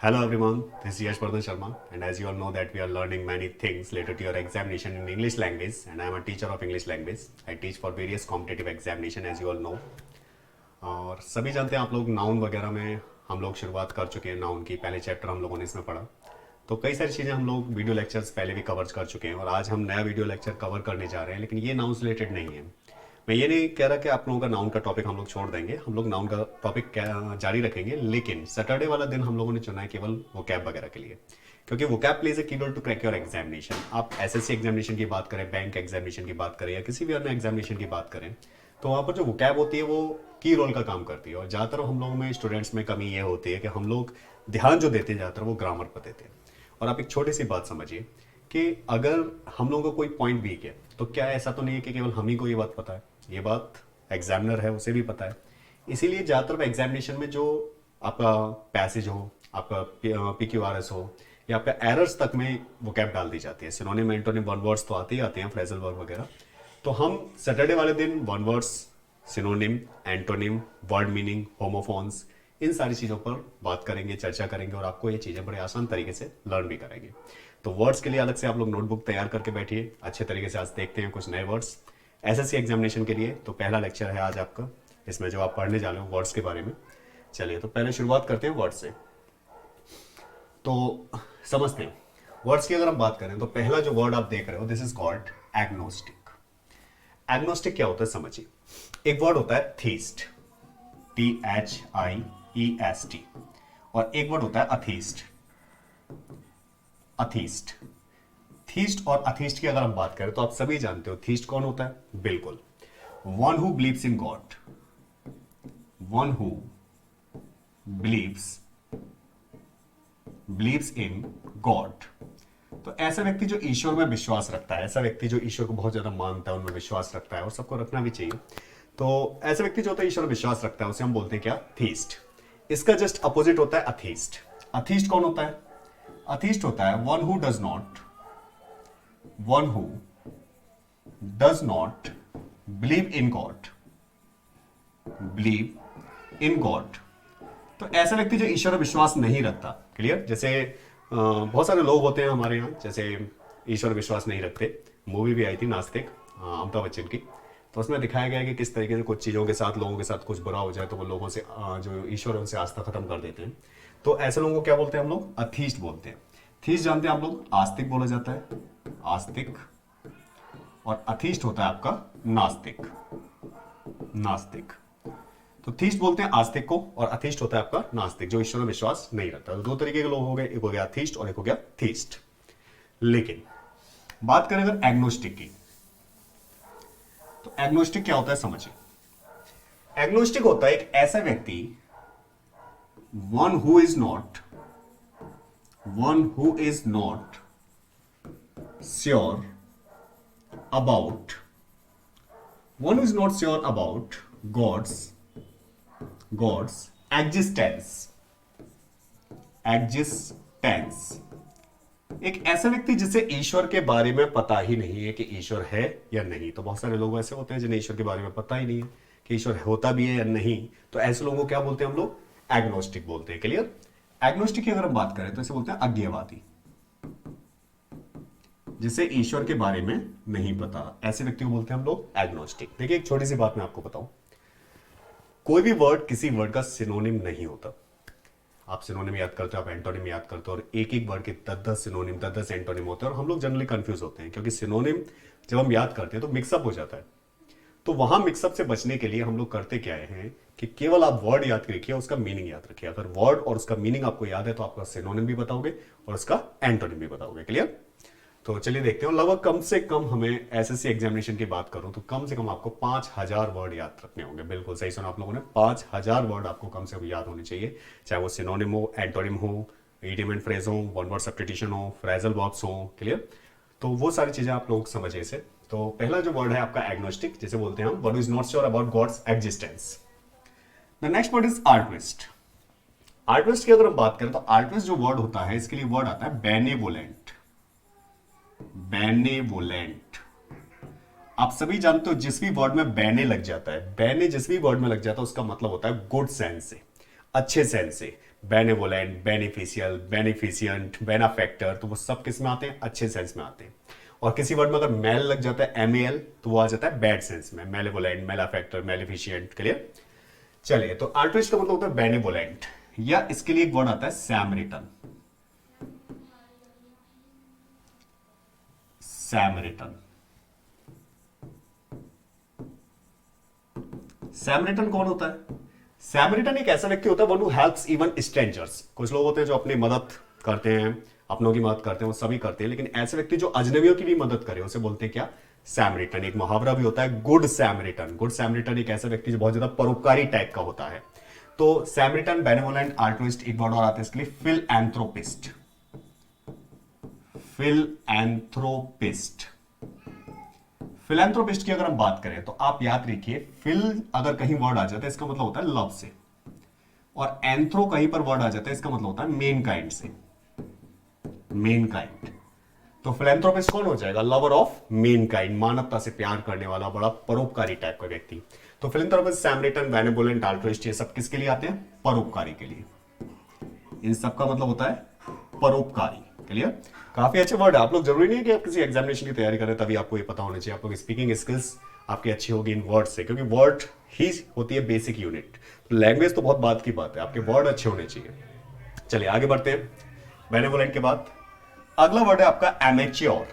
Hello everyone, this is Yash Vardhan Sharma, and as you all know that we are learning many things related to your examination in English language, and I am a teacher of English language. I teach for various competitive examination as you all know. और सभी जानते हैं आप लोग noun वगैरह में हम लोग शुरुआत कर चुके हैं नाउन की, पहले चैप्टर हम लोगों ने इसमें पढ़ा। तो कई सारी चीज़ें हम लोग वीडियो लेक्चर्स पहले भी कवर कर चुके हैं और आज हम नया वीडियो लेक्चर कवर करने जा रहे हैं, लेकिन ये नाउन रिलेटेड नहीं है। मैं ये नहीं कह रहा कि आप लोगों का नाउन का टॉपिक हम लोग छोड़ देंगे, हम लोग नाउन का टॉपिक जारी रखेंगे, लेकिन सैटरडे वाला दिन हम लोगों ने चुना है केवल वोकैब वगैरह के लिए, क्योंकि vocab plays a key role to crack your examination. आप एसएससी एग्जामिनेशन की बात करें, बैंक एग्जामिनेशन की बात करें या किसी भी अन्य एग्जामिनेशन की बात करें, तो वहाँ पर जो वोकैब होती है वो की रोल का काम करती है। और ज़्यादातर हम लोगों में स्टूडेंट्स में कमी ये होती है कि हम लोग ध्यान जो देते हैं ज़्यादातर वो ग्रामर पर देते हैं। और आप एक छोटी सी बात समझिए कि अगर हम लोगों का कोई पॉइंट वीक है तो क्या ऐसा तो नहीं है कि केवल हम ही को ये बात पता है, ये बात एग्जामिनर है उसे भी पता है। इसीलिए ज़्यादातर एग्जामिनेशन में जो आपका पैसेज हो, आपका PQRS हो या आपका एरर्स तक में वोकैब डाल दी जाती है। सिनोनिम एंटोनिम वन वर्ड्स तो आते ही आते हैं, फ्रेजल वर्ब वगैरह। तो हम सैटरडे वाले दिन one words, synonym, antonym, word meaning, homophones, इन सारी चीज़ों पर बात करेंगे, चर्चा करेंगे और आपको ये चीज़ें बड़े आसान तरीके से लर्न भी कराएंगे। तो वर्ड्स के लिए अलग से आप लोग नोटबुक तैयार करके बैठिए अच्छे तरीके से। आज देखते हैं कुछ नए वर्ड्स एसएससी एग्जामिनेशन के लिए। तो पहला लेक्चर है आज आपका, इसमें जो आप पढ़ने जा रहे हो वर्ड्स के बारे में। चलिए तो पहले शुरुआत करते हैं वर्ड्स से। तो समझते हैं वर्ड्स की अगर हम बात करें तो पहला जो वर्ड आप देख रहे हो, this is called agnostic. Agnostic क्या होता है समझिए। एक वर्ड होता है थीस्ट, THIEST, और एक वर्ड होता है अथीस्ट, अथीस्ट। थीस्ट और अथीस्ट की अगर हम बात करें तो आप सभी जानते हो थीस्ट कौन होता है, बिल्कुल one who believes in God, one who believes in God. तो ऐसा व्यक्ति जो ईश्वर में विश्वास रखता है, ऐसा व्यक्ति जो ईश्वर को बहुत ज्यादा मानता है, उनमें विश्वास रखता है, और सबको रखना भी चाहिए। तो ऐसा व्यक्ति जो होता है ईश्वर में विश्वास रखता है, उसे हम बोलते हैं क्या, थीस्ट। इसका जस्ट अपोजिट होता है अथीस्ट। अथीस्ट कौन होता है, अथीस्ट होता है one who does not believe in God. तो ऐसा व्यक्ति जो ईश्वर में विश्वास नहीं रखता, क्लियर। जैसे बहुत सारे लोग होते हैं हमारे यहाँ, जैसे ईश्वर विश्वास नहीं रखते। मूवी भी आई थी नास्तिक, अमिताभ बच्चन की, तो उसमें दिखाया गया है कि किस तरीके से कुछ चीज़ों के साथ, लोगों के साथ कुछ बुरा हो जाए तो वो लोगों से जो ईश्वर है उनसे आस्था खत्म कर देते हैं। तो ऐसे लोगों को क्या बोलते हैं हम लोग, अथीस्ट बोलते हैं। थीस्ट जानते हैं आप लोग, आस्तिक बोला जाता है, आस्तिक। और अथीस्ट होता है आपका नास्तिक, नास्तिक। तो थीस्ट बोलते हैं आस्तिक को और अथीस्ट होता है आपका नास्तिक, जो ईश्वर में विश्वास नहीं रखता। तो दो तरीके के लोग हो गए, एक हो गया अथीस्ट और एक हो गया थीस्ट। लेकिन बात करें अगर एग्नोस्टिक की, तो एग्नोस्टिक क्या होता है समझिए। एग्नोस्टिक होता है एक ऐसा व्यक्ति, one who is not sure about God's existence. एक ऐसा व्यक्ति जिसे ईश्वर के बारे में पता ही नहीं है कि ईश्वर है या नहीं। तो बहुत सारे लोग ऐसे होते हैं जिन्हें ईश्वर के बारे में पता ही नहीं है कि ईश्वर होता भी है या नहीं। तो ऐसे लोगों को क्या बोलते हैं हम लोग, एग्नोस्टिक बोलते हैं, क्लियर। एग्नोस्टिक की अगर हम बात करें तो इसे बोलते हैं अज्ञेयवादी, जिसे ईश्वर के बारे में नहीं पता, ऐसे व्यक्ति को बोलते हैं हम लोग एग्नोस्टिक। देखिए एक छोटी सी बात मैं आपको बताऊं, कोई भी वर्ड किसी वर्ड का सिनोनिम नहीं होता। आप सिनोनिम याद करते हो, आप एंटोनिम याद करते हो, और एक एक वर्ड के 10-10 सिनोनिम, 10-10 एंटोनिम होते हैं, और हम लोग जनरली कंफ्यूज होते हैं क्योंकि सिनोनिम जब हम याद करते हैं तो मिक्सअप हो जाता है। तो वहां मिक्सअप से बचने के लिए हम लोग करते क्या है कि केवल आप वर्ड याद रखिए, उसका मीनिंग याद रखिए। अगर वर्ड और उसका मीनिंग आपको याद है तो आपका सिनोनिम भी बताओगे और उसका एंटोनिम भी बताओगे, क्लियर। तो चलिए देखते हैं। लगभग कम से कम हमें एसएससी एग्जामिनेशन की बात करूं तो कम से कम आपको 5000 वर्ड याद रखने होंगे। बिल्कुल सही सुना आप लोगों ने, 5000 वर्ड आपको कम से कम याद होने चाहिए, चाहे वो सिनोनिम हो, एंटोनिम हो, इडियम एंड फ्रेज हो, वन वर्ड सब्स्टिट्यूशन हो, फ्रेजल वर्ब्स हो, क्लियर। तो वो सारी चीजें आप लोग समझिए इसे। तो पहला जो वर्ड है आपका एग्नोस्टिक, जिसे बोलते हैं हम one who is not sure about God's existence. The next word is artist. Artist की अगर हम बात करें तो आर्टिस्ट जो वर्ड होता है, इसके लिए वर्ड आता है बेनेवोलेंट। बेनेवोलेंट, आप सभी जानते हो जिस भी वर्ड में बैने लग जाता है, बैने जिस भी वर्ड में लग जाता है उसका मतलब होता है गुड सेंस से, अच्छे सेंस से, बेनेवोलेंट, बेनिफिशियल, बेनिफिशियंट, बेनाफेक्टर, तो वो सब किस में आते हैं? अच्छे सेंस में आते हैं। और किसी वर्ड में अगर मेल लग जाता है, MEL, तो वो आ जाता है बैड सेंस में, मेलेवोलेंट, मेलाफेक्टर, मेलिफिशियंट। क्लियर? चलिए, तो अल्ट्रुइस्ट का मतलब होता है बेनेवोलेंट, या इसके लिए एक वर्ड आता है सैमरिटन। सैमरिटन, सैमरिटन कौन होता है? सैमरिटन एक ऐसा व्यक्ति होता है one who helps even strangers. कुछ लोग होते हैं जो अपनी मदद करते हैं, अपनों की मदद करते हैं, वो सभी करते हैं, लेकिन ऐसे व्यक्ति जो अजनबियों की भी मदद करे उसे बोलते हैं क्या? सैमरिटन। एक मुहावरा भी होता है गुड सैमरिटन। गुड सैमरिटन एक ऐसा व्यक्ति जो बहुत ज्यादा परोपकारी टाइप का होता है। तो सैमरिटन, बेनेवोलेंट, अल्ट्रुइस्ट, एक वर्ड और आता है इसके लिए फिलएंथ्रोपिस्ट। फिलएंथ्रोपिस्ट, फिलैंथ्रोपिस्ट की अगर हम बात करें तो आप याद रखिए, फिल अगर कहीं वर्ड आ जाता है इसका मतलब होता है लव से, और एंथ्रो कहीं पर वर्ड आ जाता है इसका मतलब होता है मेन काइंड से। मेन काइंड, तो फिलैंथ्रोपिस्ट कौन हो जाएगा? लवर ऑफ मेन काइंड, मानवता से प्यार करने वाला, बड़ा परोपकारी टाइप का व्यक्ति। तो फिलैंथ्रोपिस्ट, सैमरिटन, बेनेवोलेंट, अल्ट्रुइस्ट, ये सब किसके लिए आते हैं? परोपकारी के लिए। इन सब का मतलब होता है परोपकारी। क्लियर? काफी अच्छे वर्ड है। आप लोग, जरूरी नहीं है कि आप किसी एग्जामिनेशन की तैयारी करें तभी आपको ये पता होना चाहिए। आप लोग स्पीकिंग स्किल्स आपकी अच्छी होगी इन वर्ड से, क्योंकि वर्ड ही होती है बेसिक यूनिट। लैंग्वेज तो बहुत बात की बात है, आपके वर्ड अच्छे होने चाहिए। चलिए आगे बढ़ते हैं। बेनेवोलेंट के बाद अगला वर्ड है आपका एमेच्योर।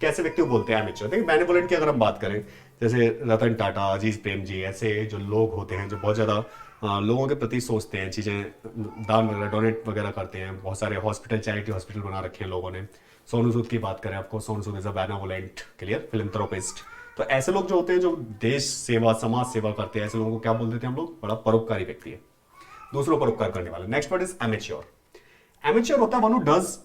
कैसे व्यक्ति को बोलते हैं एमेच्योर? देखिए, बेनेवोलेंट की अगर हम बात करें, जैसे रतन टाटा, अजीज प्रेम जी, ऐसे जो लोग होते हैं जो बहुत ज्यादा लोगों के प्रति सोचते हैं, चीजें दान वगैरह, डोनेट वगैरह करते हैं। बहुत सारे हॉस्पिटल, चैरिटी हॉस्पिटल बना रखे हैं लोगों ने। सोनू सूद की बात करें आपको, Sonu Sood is a benevolent, clear, philanthropist. तो ऐसे लोग जो होते हैं जो देश सेवा, समाज सेवा करते हैं, ऐसे लोगों को क्या बोल देते हैं हम लोग? बड़ा परोपकारी व्यक्ति है, दूसरों पर उपकार करने वाला। Next word is amateur. Amateur होता है one who does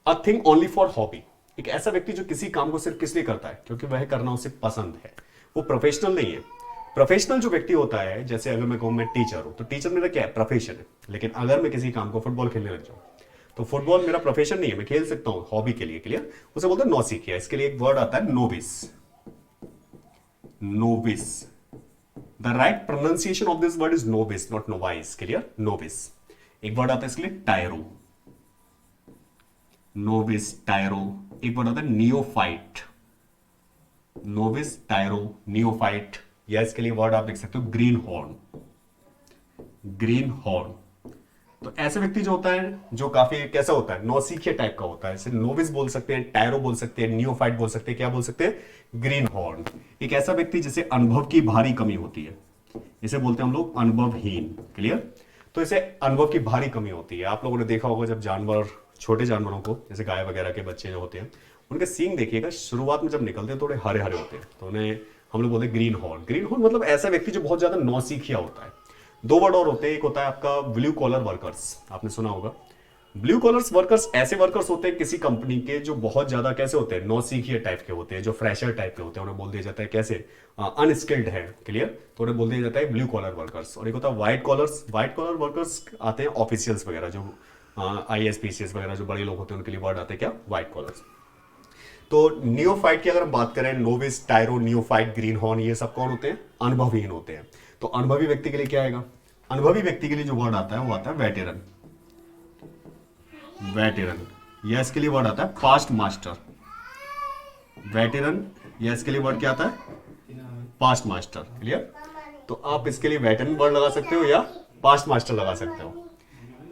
a thing only for hobby. एक ऐसा व्यक्ति जो किसी काम को सिर्फ किस लिए करता है? क्योंकि वह करना उसे पसंद है, वो प्रोफेशनल नहीं है। प्रोफेशनल जो व्यक्ति होता है, जैसे अगर मैं कहूं मैं टीचर हूं, तो टीचर मेरा क्या है? प्रोफेशन है। लेकिन अगर मैं किसी काम को, फुटबॉल खेलने लग जाऊं, तो फुटबॉल मेरा प्रोफेशन नहीं है, मैं खेल सकता हूं हॉबी के लिए। क्लियर? उसे बोलते हैं नौसिखिया। इसके लिए एक वर्ड आता है novice. Novice, the right pronunciation of this word is novice, not novice. Clear? Novice. एक वर्ड आता है इसके लिए टायरो। नोविस, टायरो। एक वर्ड आता है नियोफाइट। Novice, टायरो, neophyte. या इसके लिए वर्ड आप देख सकते हो ग्रीन हॉर्न। Green horn. तो ऐसे व्यक्ति जो होता है, जो काफी कैसा होता है? नौसिखिया टाइप का होता है। इसे नोविस बोल सकते हैं, टायरो बोल सकते हैं, नियोफाइट बोल सकते हैं, क्या बोल सकते हैं? Green horn. एक ऐसा व्यक्ति जिसे अनुभव की भारी कमी होती है, इसे बोलते हैं हम लोग अनुभवहीन। क्लियर? तो इसे अनुभव की भारी कमी होती है। आप लोगों ने देखा होगा जब जानवर, छोटे जानवरों को, जैसे गाय वगैरह के बच्चे जो होते हैं, उनके सींग देखिएगा, शुरुआत में जब निकलते हैं थोड़े हरे हरे होते हैं, तो उन्हें हम लोग बोलते हैं ग्रीन हॉर्न। ग्रीन हॉर्न मतलब ऐसा व्यक्ति जो बहुत ज्यादा नौसिखिया होता है। दो वर्ड और होते हैं, एक होता है आपका ब्लू कॉलर वर्कर्स, आपने सुना होगा। ब्लू कॉलर्स वर्कर्स ऐसे वर्कर्स होते हैं किसी कंपनी के जो बहुत ज्यादा कैसे होते हैं? नौसिखिया टाइप के होते हैं, जो फ्रेशर टाइप के होते हैं, उन्हें बोल दिया जाता है कैसे? अनस्किल्ड है। क्लियर? तो उन्हें बोल दिया जाता है ब्लू कॉलर वर्कर्स। और एक होता है white collars. White collar workers आते हैं ऑफिशियल्स वगैरह, जो IAS PCS वगैरह जो बड़े लोग होते हैं, उनके लिए वर्ड आते हैं क्या? White callers. तो नियोफाइट की अगर हम बात करें, नोविस, टायरो, नियोफाइट, ग्रीन हॉर्न, ये सब कौन होते हैं? अनुभवहीन होते हैं। तो अनुभवी व्यक्ति के लिए क्या आएगा? अनुभवी व्यक्ति के लिए जो वर्ड आता है वो आता है वेटेरन। वेटेरन, या इसके लिए वर्ड आता है पास्ट मास्टर। वेटेरन, या इसके लिए वर्ड क्या आता है? Past master. क्लियर? तो आप इसके लिए वेटेरन वर्ड लगा सकते हो, या पास्ट मास्टर लगा सकते हो,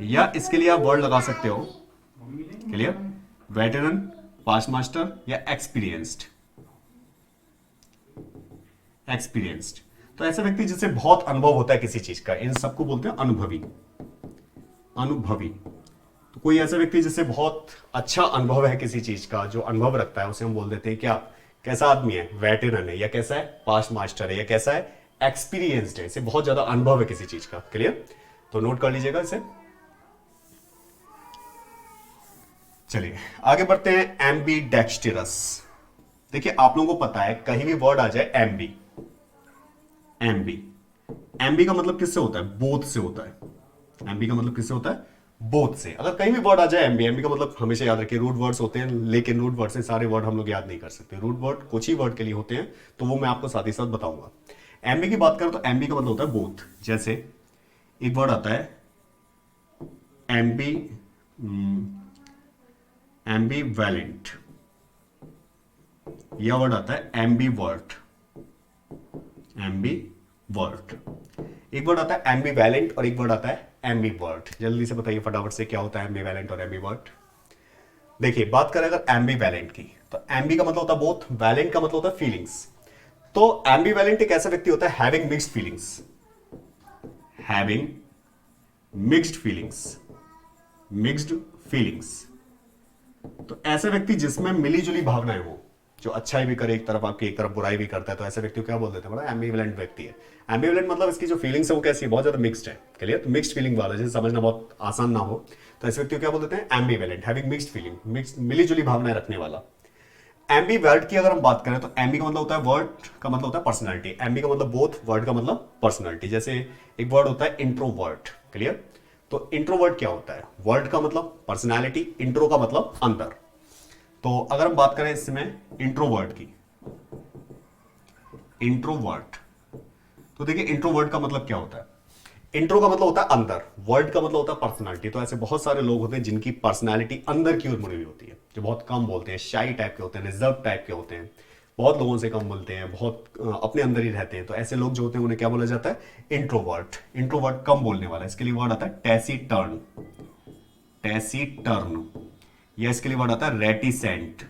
या इसके लिए आप वर्ड लगा सकते हो। क्लियर? वेटेरन, पास्ट मास्टर, या एक्सपीरियंस्ड। एक्सपीरियंस्ड, तो ऐसा व्यक्ति जिससे बहुत अनुभव होता है किसी चीज का, इन सबको बोलते हैं अनुभवी। अनुभवी, तो कोई ऐसा व्यक्ति जिससे बहुत अच्छा अनुभव है किसी चीज का, जो अनुभव रखता है, उसे हम बोल देते हैं क्या? कैसा आदमी है? वेटेरन है, या कैसा है? पास्ट मास्टर है, या कैसा है? एक्सपीरियंस्ड है, इसे बहुत ज्यादा अनुभव है किसी चीज का। क्लियर? तो नोट कर लीजिएगा इसे। चलिए आगे बढ़ते हैं। एम्बी डेक्स्टिरस। देखिए, आप लोगों को पता है कहीं भी वर्ड आ जाए एम्बी, एम्बी, एम्बी का मतलब किससे होता है? बोथ से होता है। एम्बी का मतलब किससे होता है? बोथ से। अगर कहीं भी वर्ड आ जाए एम्बी, एम्बी का मतलब हमेशा याद रखिए रूट वर्ड्स होते हैं, लेकिन रूट वर्ड से सारे वर्ड हम लोग याद नहीं कर सकते। रूट वर्ड कुछ ही वर्ड के लिए होते हैं, तो वो मैं आपको साथ ही साथ बताऊंगा। एम्बी की बात करें तो एम्बी का मतलब होता है बोथ। जैसे एक वर्ड आता है एम्बी एम्बीवैलेंट, यह वर्ड आता है एम्बीवर्ट। एम्बीवर्ट, एक वर्ड आता है एम्बीवैलेंट और एक वर्ड आता है एम्बीवर्ट। जल्दी से बताइए फटाफट से क्या होता है एम्बीवैलेंट और एम्बीवर्ट। देखिए बात करें अगर एम्बीवैलेंट की, तो एम्बी का मतलब होता है बोथ, वैलेंट का मतलब होता है फीलिंग्स। तो एम्बीवैलेंट एक ऐसा व्यक्ति होता है having mixed feelings, having mixed feelings, mixed feelings. तो ऐसा व्यक्ति जिसमें मिली जुली भावनाएं हो, जो अच्छाई भी करे एक तरफ आपकी, एक तरफ बुराई भी करता है, तो ऐसे व्यक्ति को क्या बोल देते हैं, बड़ा एम्बीवैलेंट व्यक्ति है। एम्बीवैलेंट मतलब इसकी जो फीलिंग्स है वो कैसी है, बहुत ज्यादा मिक्स्ड है। क्लियर? तो मिक्स्ड फीलिंग वाला, जैसे समझना बहुत आसान ना हो, तो ऐसे व्यक्ति को क्या बोल देते हैं, एम्बीवैलेंट, हैविंग मिक्स्ड फीलिंग, मिक्स्ड मिली जुली भावनाएं रखने वाला। एम्बीवर्ट की अगर हम बात करें, तो एम्बी का मतलब होता है, वर्ड का मतलब होता है पर्सनालिटी, एम्बी का मतलब बोथ, वर्ड का मतलब पर्सनालिटी। जैसे एक वर्ड होता है इंट्रोवर्ट। क्लियर? तो इंट्रोवर्ट क्या होता है, वर्ड का मतलब पर्सनालिटी, इंट्रो का मतलब अंदर। तो अगर हम बात करें इसमें इंट्रोवर्ट की, इंट्रोवर्ट, तो देखिए इंट्रोवर्ट का मतलब क्या होता है, इंट्रो का मतलब होता है अंदर, वर्ड का मतलब होता है पर्सनालिटी। तो ऐसे बहुत सारे लोग होते हैं जिनकी पर्सनालिटी अंदर की ओर मुड़ी हुई होती है, जो बहुत कम बोलते हैं, शाई टाइप के होते हैं, रिजर्व टाइप के होते हैं, बहुत लोगों से कम मिलते हैं, बहुत अपने अंदर ही रहते हैं। तो ऐसे लोग जो होते हैं उन्हें क्या बोला जाता है, इंट्रोवर्ट। इंट्रोवर्ट कम बोलने वाला, इसके लिए वर्ड आता है टैसीटर्न, टैसीटर्न, या इसके लिए वर्ड आता है रेटिसेंट,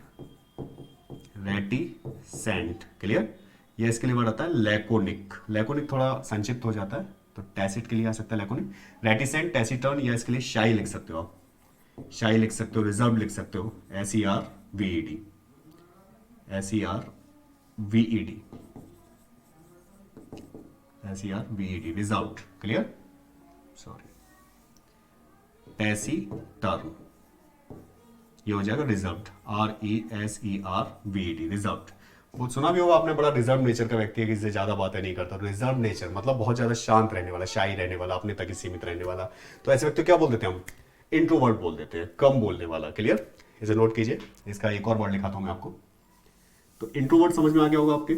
रेटिसेंट। क्लियर? या इसके लिए वर्ड आता है लैकोनिक, लैकोनिक थोड़ा संक्षिप्त हो जाता है, तो टैसिट के लिए आ सकता है लैकोनिक, रेटिसेंट, टैसिटर्न, या इसके लिए शाई लिख सकते हो आप, शाई लिख सकते हो, रिजर्व लिख सकते हो, SERVED, SERVED, SERVED, reserved. Clear? Sorry, taciturn, ये हो जाएगा रिजर्व्ड, RESERVED, रिजर्व्ड। वो सुना भी होगा आपने, बड़ा रिजर्व नेचर का व्यक्ति है, किसी से ज्यादा बातें नहीं करता। रिजर्व नेचर मतलब बहुत ज्यादा शांत रहने वाला, शाई रहने वाला, अपने तक ही सीमित रहने वाला। तो ऐसे व्यक्ति क्या बोल देते हैं हम, इंट्रोवर्ट बोल देते हैं, कम बोलने वाला। क्लियर? इसे नोट कीजिए, इसका एक और वर्ड लिखाता हूं मैं आपको। तो इंट्रोवर्ट समझ में आ गया होगा आपके।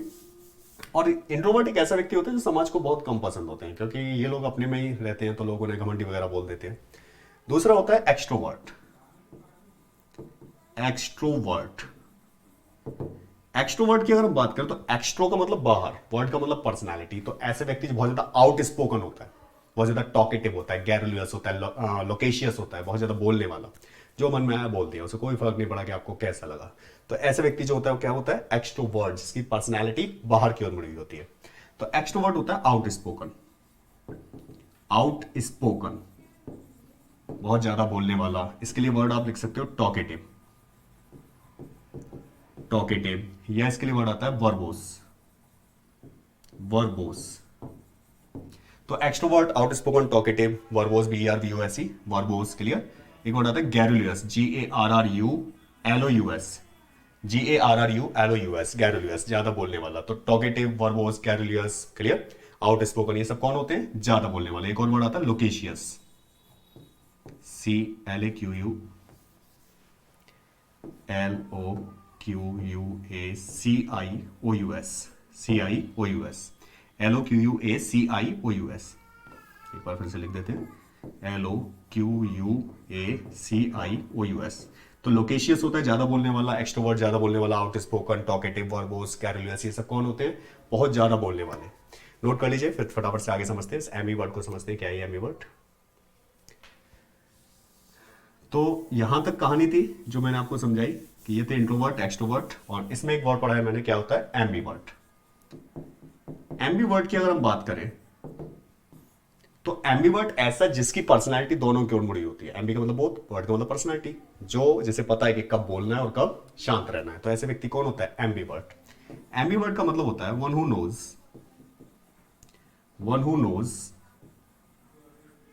और इंट्रोवर्ट एक ऐसा व्यक्ति होता है जो समाज को बहुत कम पसंद होते हैं, क्योंकि ये लोग अपने में ही रहते हैं, तो लोग उन्हें घमंडी वगैरह बोल देते हैं। दूसरा होता है एक्सट्रोवर्ट, एक्सट्रोवर्ट। एक्सट्रोवर्ट की अगर हम बात करें, तो एक्सट्रो का मतलब बाहर, वर्ड का मतलब पर्सनालिटी। तो ऐसे व्यक्ति जो बहुत ज्यादा आउट स्पोकन होता है, बहुत ज्यादा टॉकेटिव होता है, गैरुलियस होता है, लोकेशियस होता है, बहुत ज्यादा बोलने वाला, जो मन में आया बोल दिया, उसे कोई फर्क नहीं पड़ा कि आपको कैसा लगा। तो ऐसे व्यक्ति जो होता है वो क्या होता है, एक्सट्रोवर्ट, जिसकी पर्सनैलिटी बाहर की ओर मुड़ी हुई होती है। तो एक्सट्रोवर्ट होता है आउट स्पोकन, आउट स्पोकन, बहुत ज्यादा बोलने वाला। इसके लिए वर्ड आप लिख सकते हो टॉकेटिव, टॉकेटिव, या इसके लिए वर्ड आता है वर्बोस, वर्बोस। तो extrovert, outspoken, talkative, verbose, BERBOSE, verbose. Clear? एक वर्ड आता है गैरुलियस, GARRULOUS, GARRULOUS, गैरुलियस, ज्यादा बोलने वाला। तो टॉकेटिव, वर्बोस, गैरुलियस। क्लियर? आउटस्पोकन, ये सब कौन होते हैं, ज्यादा बोलने वाले। एक और वर्ड आता है लोकेशियस, LOQUACIOUS, LOQUACIOUS। एक बार फिर से लिख देते हैं, LOQUACIOUS। तो लोकेशियस होता है ज्यादा बोलने वाला, एक्सट्रोवर्ट ज्यादा बोलने वाला, आउटस्पोकन, टॉकेटिव, वर्बोस, कैरुलियस, ये सब कौन होते हैं, बहुत ज्यादा बोलने वाले। नोट कर लीजिए, फिर फटाफट से आगे समझते हैं, एम्बीवर्ट को समझते हैं, क्या है एम्बीवर्ट। तो यहां तक कहानी थी जो मैंने आपको समझाई कि ये थे इंट्रोवर्ट, एक्सट्रोवर्ट, और इसमें एक वर्ड पढ़ा है मैंने, क्या होता है एम्बीवर्ट। एम्बीवर्ट की अगर हम बात करें, तो एम्बीवर्ट ऐसा जिसकी पर्सनालिटी दोनों की ओर मुड़ी होती है। एम्बी का मतलब बोथ, वर्ड का मतलब पर्सनालिटी, जो जिसे पता है कि कब बोलना है और कब शांत रहना है। तो ऐसे व्यक्ति कौन होता है, एम्बीवर्ट। एम्बीवर्ट का मतलब होता है one who knows, one who knows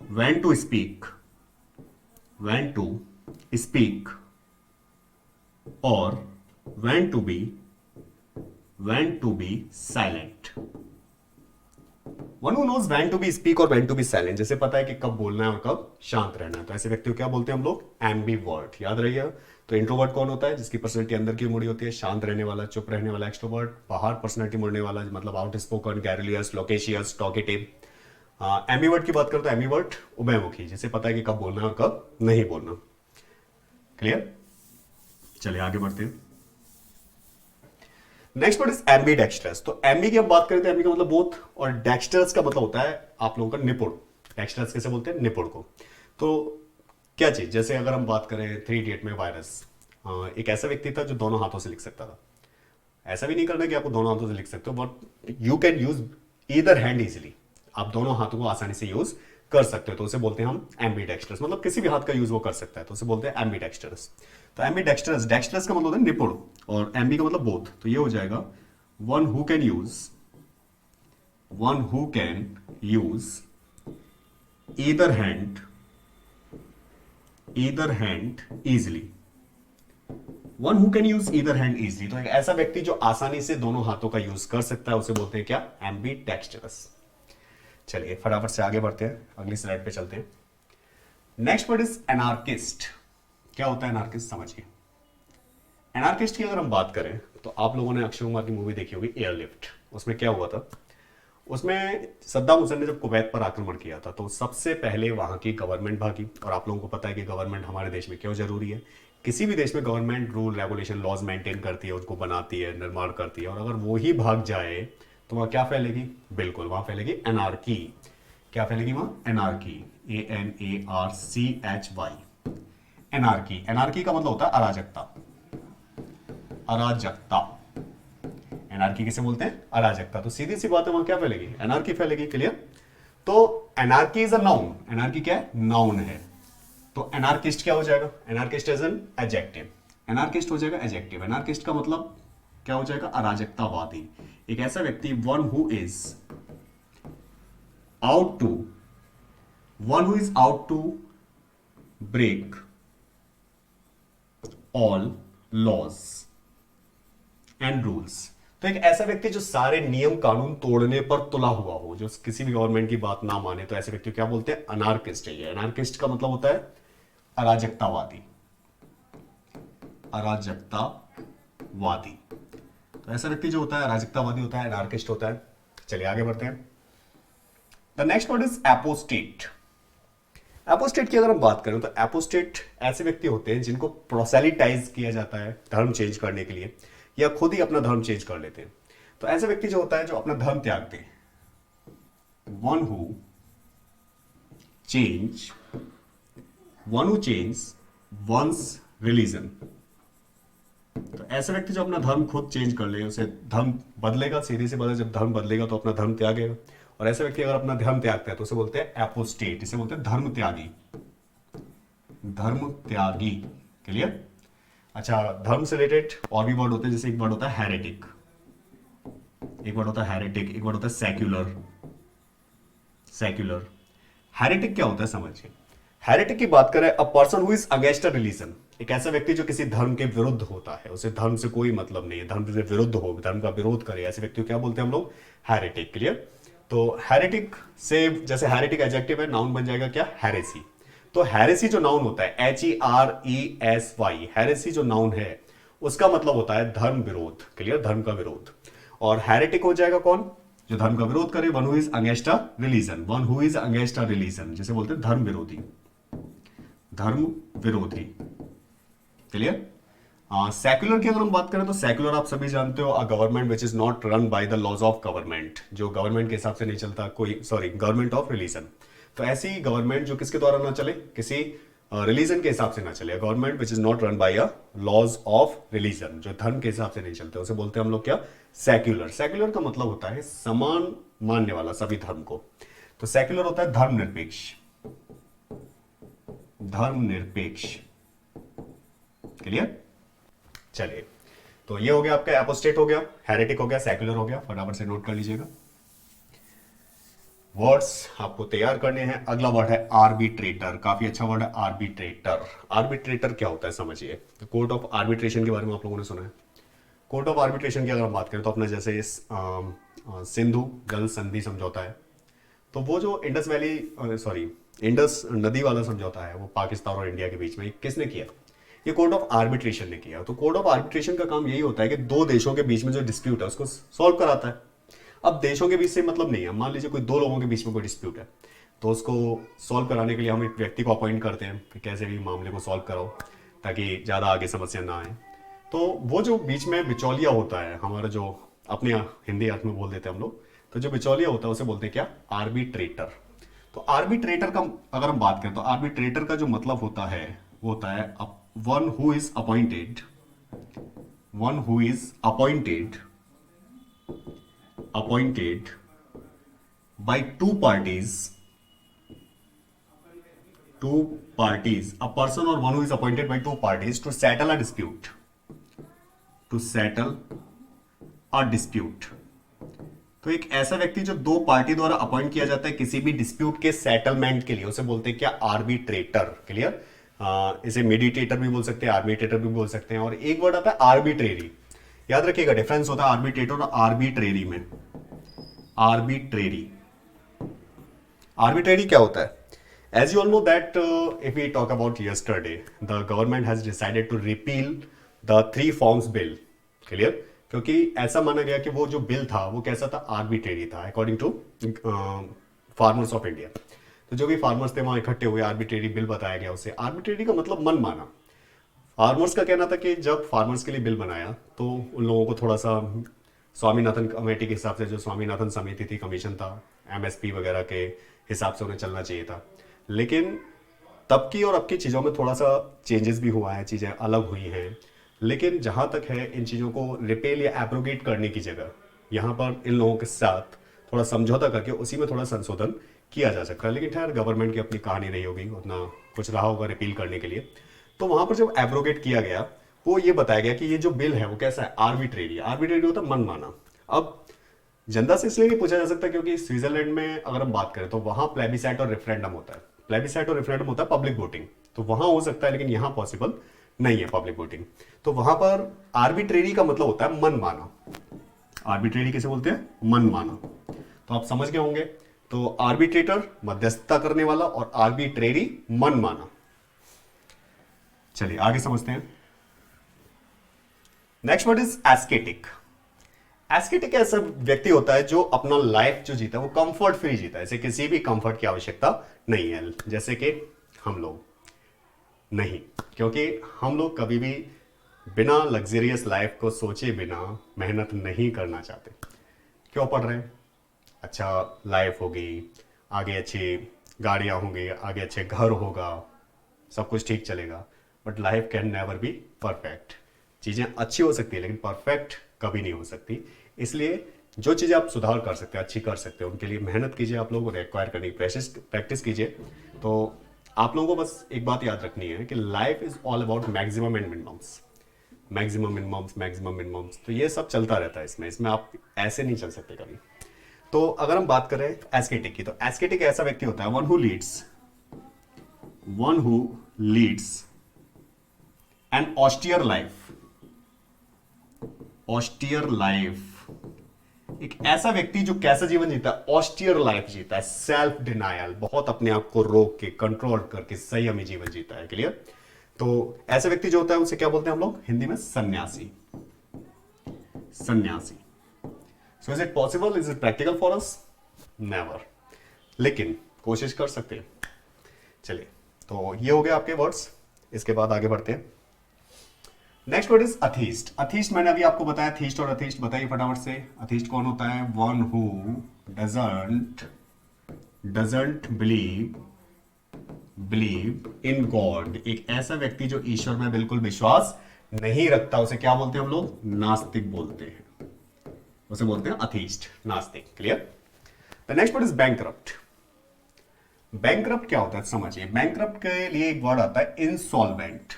when to speak, when to speak, or when to be silent. One who knows when to be speak और when to be silent, जैसे पता है कि कब बोलना है और कब शांत रहना है। तो ऐसे व्यक्ति को क्या बोलते हैं हम लोग, एम्बीवर्ट। याद रहिए। तो इंट्रोवर्ट कौन होता है, जिसकी पर्सनैलिटी अंदर की मुड़ी होती है, शांत रहने वाला, चुप रहने वाला। एक्सट्रोवर्ट बाहर पर्सनैलिटी मुड़ने वाला, मतलब outspoken, garrulous, loquacious, talkative, ambivert की बात करें तो एम्बीवर्ट उभयमुखी, जिसे पता है कि कब बोलना है और कब नहीं बोलना। क्लियर? चलिए आगे बढ़ते हैं। Next word is ambidextrous. तो एम्बी की हम बात करें तो एम्बी का मतलब बोथ, और डेक्स्ट्रस का मतलब होता है आप लोगों का निपुण। डेक्स्ट्रस कैसे बोलते हैं? निपुण को। तो क्या चीज, जैसे अगर हम बात करें 3 इडियट में वायरस, एक ऐसा व्यक्ति था जो दोनों हाथों से लिख सकता था। ऐसा भी नहीं करना कि आपको दोनों हाथों से लिख सकते हो, but you can use either hand easily. आप दोनों हाथों को आसानी से यूज कर सकते हो, तो उसे बोलते हैं हम एम्बीडेक्स्ट्रस। मतलब किसी भी हाथ का यूज वो कर सकता है, तो उसे बोलते हैं एम्बीडेक्स्ट्रस। तो एम्बीडेक्स्ट्रस, डेक्स्ट्रस का मतलब होता है निपुण, और एम्बी का मतलब बोथ। तो ये हो जाएगा one who can use either hand easily. One who can use either hand easily, तो एक ऐसा व्यक्ति जो आसानी से दोनों हाथों का यूज कर सकता है, उसे बोलते हैं क्या? एम्बीडेक्स्ट्रस। चलिए फटाफट से आगे बढ़ते हैं, अगली स्लाइड पे चलते हैं। Next word is anarchist. क्या होता है एनार्किस्ट, समझिए। एनार्किस्ट की अगर हम बात करें तो आप लोगों ने अक्षय कुमार की मूवी देखी होगी एयरलिफ्ट। उसमें क्या हुआ था? उसमें सद्दाम हुसैन ने जब कुवैत पर आक्रमण किया था, तो सबसे पहले वहां की गवर्नमेंट भागी। और आप लोगों को पता है कि गवर्नमेंट हमारे देश में क्यों जरूरी है। किसी भी देश में government rule regulation laws maintain करती है, उसको बनाती है, निर्माण करती है, और अगर वो ही भाग जाए तो वहां क्या फैलेगी? बिल्कुल, वहां फैलेगी एनार्की। क्या फैलेगी वहां? एनार्की। ANARCHY, anarchy. एनार्की का मतलब होता है अराजकता। अराजकता, एनार्की किसे बोलते हैं? अराजकता। तो सीधी सी बात है, वहां क्या फैलेगी? एनार्की फैलेगी। क्लियर? तो anarchy is a noun. Anarchy क्या है? नाउन है। तो एनार्किस्ट क्या हो जाएगा? Anarchist is an adjective. Anarchist हो जाएगा एडजेक्टिव। एनार्किस्ट का मतलब क्या हो जाएगा? अराजकतावादी। एक ऐसा व्यक्ति, one who is out to break all laws and rules. तो एक ऐसा व्यक्ति जो सारे नियम कानून तोड़ने पर तुला हुआ हो, जो किसी भी गवर्नमेंट की बात ना माने, तो ऐसे व्यक्ति को क्या बोलते हैं? अनार्किस्ट है। ये अनार्किस्ट का मतलब होता है अराजकतावादी। अराजकतावादी। तो ऐसा व्यक्ति जो होता है अराजकतावादी होता है, अनार्किस्ट होता है। चलिए आगे बढ़ते हैं। The next word is apostate. Apostate की अगर हम बात करें तो एपोस्टेट ऐसे व्यक्ति होते हैं जिनको प्रोसेलिटाइज किया जाता है धर्म चेंज करने के लिए, या खुद ही अपना धर्म चेंज कर लेते हैं। तो ऐसे व्यक्ति जो होता है जो अपना धर्म त्यागते हैं, one who change one's religion. तो ऐसे व्यक्ति जो अपना धर्म खुद चेंज कर ले, उसे धर्म बदलेगा। सीधी सी बात है, जब धर्म बदलेगा तो अपना धर्म त्यागेगा। और ऐसे व्यक्ति अगर अपना धर्म त्यागता है तो उसे बोलते हैं एपोस्टेट। इसे बोलते हैं धर्म त्यागी। धर्म त्यागी। क्लियर? अच्छा, धर्म से रिलेटेड और भी वर्ड होते हैं, जैसे एक वर्ड होता है हेरेटिक, एक वर्ड होता है हेरेटिक, एक वर्ड होता है सेक्युलर। हेरेटिक क्या होता है समझिए। हेरेटिक की बात करें, अ person who is against a religion. एक ऐसा व्यक्ति जो किसी धर्म के विरुद्ध होता है, उसे धर्म से कोई मतलब नहीं है, धर्म से विरुद्ध हो, धर्म का विरोध करे, ऐसे व्यक्ति को क्या बोलते हैं हम लोग? हेरेटिक। क्लियर? तो हेरेटिक से, जैसे हेरेटिक एडजेक्टिव है, नाउन बन जाएगा क्या? हेरेसी। तो हेरेसी जो नाउन होता है, HERESY, हेरेसी जो नाउन है उसका मतलब होता है धर्म विरोध। क्लियर? धर्म का विरोध। और हेरेटिक हो जाएगा कौन? जो धर्म का विरोध करे। One who is against a religion, one who is against a religion, जिसे बोलते हैं धर्म विरोधी। धर्म विरोधी। क्लियर? सेक्युलर की अगर हम बात करें तो सेक्युलर आप सभी जानते हो, a government which is not run by the laws of government, जो गवर्नमेंट के हिसाब से नहीं चलता कोई, सॉरी, गवर्नमेंट ऑफ रिलीजन। तो ऐसी गवर्नमेंट जो किसके द्वारा ना चले? किसी रिलीजन के हिसाब से ना चले। Government which is not run by a laws of religion, जो धर्म के हिसाब से नहीं चलते, उसे बोलते हैं हम लोग क्या? सेक्युलर। सेक्युलर का मतलब होता है समान मानने वाला सभी धर्म को। तो सेक्युलर होता है धर्मनिरपेक्ष। धर्मनिरपेक्ष। क्लियर? चलिए, तो ये हो गया आपका एपोस्टेट हो गया, हेरेटिक हो गया, सेक्युलर हो गया। फटाफट से नोट कर लीजिएगा। वर्ड्स आपको तैयार करने हैं। अगला वर्ड है आर्बिट्रेटर। काफी अच्छा वर्ड है आर्बिट्रेटर। आर्बिट्रेटर क्या होता है समझिए। कोर्ट ऑफ आर्बिट्रेशन के बारे में आप लोगों ने सुना है। कोर्ट ऑफ आर्बिट्रेशन की अगर हम बात करें तो अपना जैसे सिंधु जल संधि समझौता है, तो वो जो इंडस वैली, सॉरी, इंडस नदी वाला समझौता है, वो पाकिस्तान और इंडिया के बीच में किसने किया? ये कोर्ट ऑफ आर्बिट्रेशन ने किया। तो कोर्ट ऑफ आर्बिट्रेशन का काम यही होता है कि दो देशों के बीच में जो डिस्प्यूट है उसको सॉल्व कराता है। अब देशों के बीच से मतलब नहीं है, मान लीजिए कोई दो लोगों के बीच में कोई डिस्प्यूट है, तो उसको सॉल्व कराने के लिए हम एक व्यक्ति को अपॉइंट करते हैं कि कैसे भी मामले को सॉल्व कराओ ताकि ज़्यादा आगे समस्या ना आए। तो वो जो बीच में बिचौलिया होता है, हमारा जो अपने हिंदी अर्थ में बोल देते हैं हम लोग, तो जो बिचौलिया होता है उसे बोलते हैं क्या, आर्बिट्रेटर। तो आर्बिट्रेटर का अगर हम बात करें तो आर्बिट्रेटर का जो मतलब होता है वो होता है one who is appointed, one who is appointed appointed by two parties, a person or one who is appointed by two parties to settle a dispute, to settle a dispute। तो एक ऐसा व्यक्ति जो दो पार्टी द्वारा appoint किया जाता है किसी भी डिस्प्यूट के सेटलमेंट के लिए, उसे बोलते हैं क्या, आर्बिट्रेटर। क्लियर। इसे मेडिटेटर भी बोल सकते हैं, आर्बिट्रेटर भी बोल सकते हैं। और एक वर्ड आता है आर्बिट्रेरी, याद रखिएगा डिफरेंस होता है आर्बिट्रेटर और आर्बिट्रेरी में। आर्बिट्रेरी, आर्बिट्रेरी क्या होता है? As you all know that if we talk about yesterday, the government has decided to repeal the three forms bill. Clear? क्योंकि ऐसा माना गया कि वो जो बिल था वो कैसा था, आर्बिट्रेरी था according to farmers of India. तो जो भी फार्मर्स थे वहां इकट्ठे हुए, आर्बिट्रेरी बिल बताया गया उसे। आर्बिट्रेरी का मतलब मन माना। फार्मर्स का कहना था कि जब फार्मर्स के लिए बिल बनाया तो उन लोगों को थोड़ा सा स्वामीनाथन कमेटी के हिसाब से, जो स्वामीनाथन समिति थी, कमीशन था, एमएसपी वगैरह के हिसाब से उन्हें चलना चाहिए था। लेकिन तब की और अब की चीज़ों में थोड़ा सा चेंजेस भी हुआ है, चीज़ें अलग हुई हैं। लेकिन जहाँ तक है इन चीज़ों को रिपेल या एब्रोगेट करने की जगह यहाँ पर इन लोगों के साथ थोड़ा समझौता करके उसी में थोड़ा संशोधन किया जा सकता है। लेकिन खैर गवर्नमेंट की अपनी कहानी रही होगी, उतना कुछ रहा होगा रिपील करने के लिए। तो वहाँ पर जब एब्रोगेट किया गया वो ये बताया गया कि ये जो बिल है वो कैसा है, आर्बिट्रेरी। आर्बिट्रेरी होता है मन माना। अब जनता से इसलिए नहीं पूछा जा सकता क्योंकि स्विट्जरलैंड में अगर हम बात करें तो वहां प्लेबिसाइट और रेफरेंडम होता है। प्लेबिसाइट और रेफरेंडम होता है पब्लिक वोटिंग, तो वहां हो सकता है, लेकिन यहां पॉसिबल नहीं है पब्लिक वोटिंग। तो वहां पर आर्बिट्रेरी का मतलब होता है मन माना। आर्बिट्रेरी किसे बोलते हैं, मन माना। तो आप समझ गए होंगे। तो आर्बिट्रेटर मध्यस्थता करने वाला और आर्बिट्रेरी मन माना। चलिए आगे समझते हैं। Next word is ascetic. Ascetic ऐसा व्यक्ति होता है जो अपना लाइफ जो जीता है वो कंफर्ट फ्री जीता है, इसे किसी भी कंफर्ट की आवश्यकता नहीं है, जैसे कि हम लोग नहीं, क्योंकि हम लोग कभी भी बिना लग्जरियस लाइफ को सोचे बिना मेहनत नहीं करना चाहते। क्यों पढ़ रहे हैं, अच्छा लाइफ होगी, आगे अच्छी गाड़ियां होंगी, आगे अच्छे घर होगा, सब कुछ ठीक चलेगा, but life can never be perfect. चीजें अच्छी हो सकती है लेकिन परफेक्ट कभी नहीं हो सकती। इसलिए जो चीज़ें आप सुधार कर सकते हैं, अच्छी कर सकते हैं, उनके लिए मेहनत कीजिए, आप लोगों को एक्वायर करने की प्रैक्टिस कीजिए। तो आप लोगों को बस एक बात याद रखनी है कि life is all about maximum and minimums, maximum minimums, maximum minimums. तो ये सब चलता रहता है इसमें आप ऐसे नहीं चल सकते कभी। तो अगर हम बात करें एस्केटिक की, तो एस्केटिक ऐसा व्यक्ति होता है one who leads an austere life. Austere life, एक ऐसा व्यक्ति जो कैसा जीवन जीता है, ऑस्टियर लाइफ जीता है, सेल्फ डिनायल, बहुत अपने आप को रोक के कंट्रोल करके संयमी जीवन जीता है। क्लियर। तो ऐसा व्यक्ति जो होता है उसे क्या बोलते हैं हम लोग हिंदी में, सन्यासी। सन्यासी। So is it possible, is it practical for us? Never, लेकिन कोशिश कर सकते हैं। चलिए, तो ये हो गया आपके वर्ड्स। इसके बाद आगे बढ़ते हैं। Next word is atheist. Atheist मैंने अभी आपको बताया, थीस्ट और अथीस्ट बताइए फटाफट से। अथीस्ट कौन होता है? One who doesn't believe in God. एक ऐसा व्यक्ति जो ईश्वर में बिल्कुल विश्वास नहीं रखता, उसे क्या बोलते हैं हम लोग? नास्तिक बोलते हैं, उसे बोलते हैं अथीस्ट, नास्तिक। Clear. The next word is bankrupt. Bankrupt क्या होता है समझिए। बैंकरप्ट के लिए एक वर्ड आता है इंसॉल्वेंट।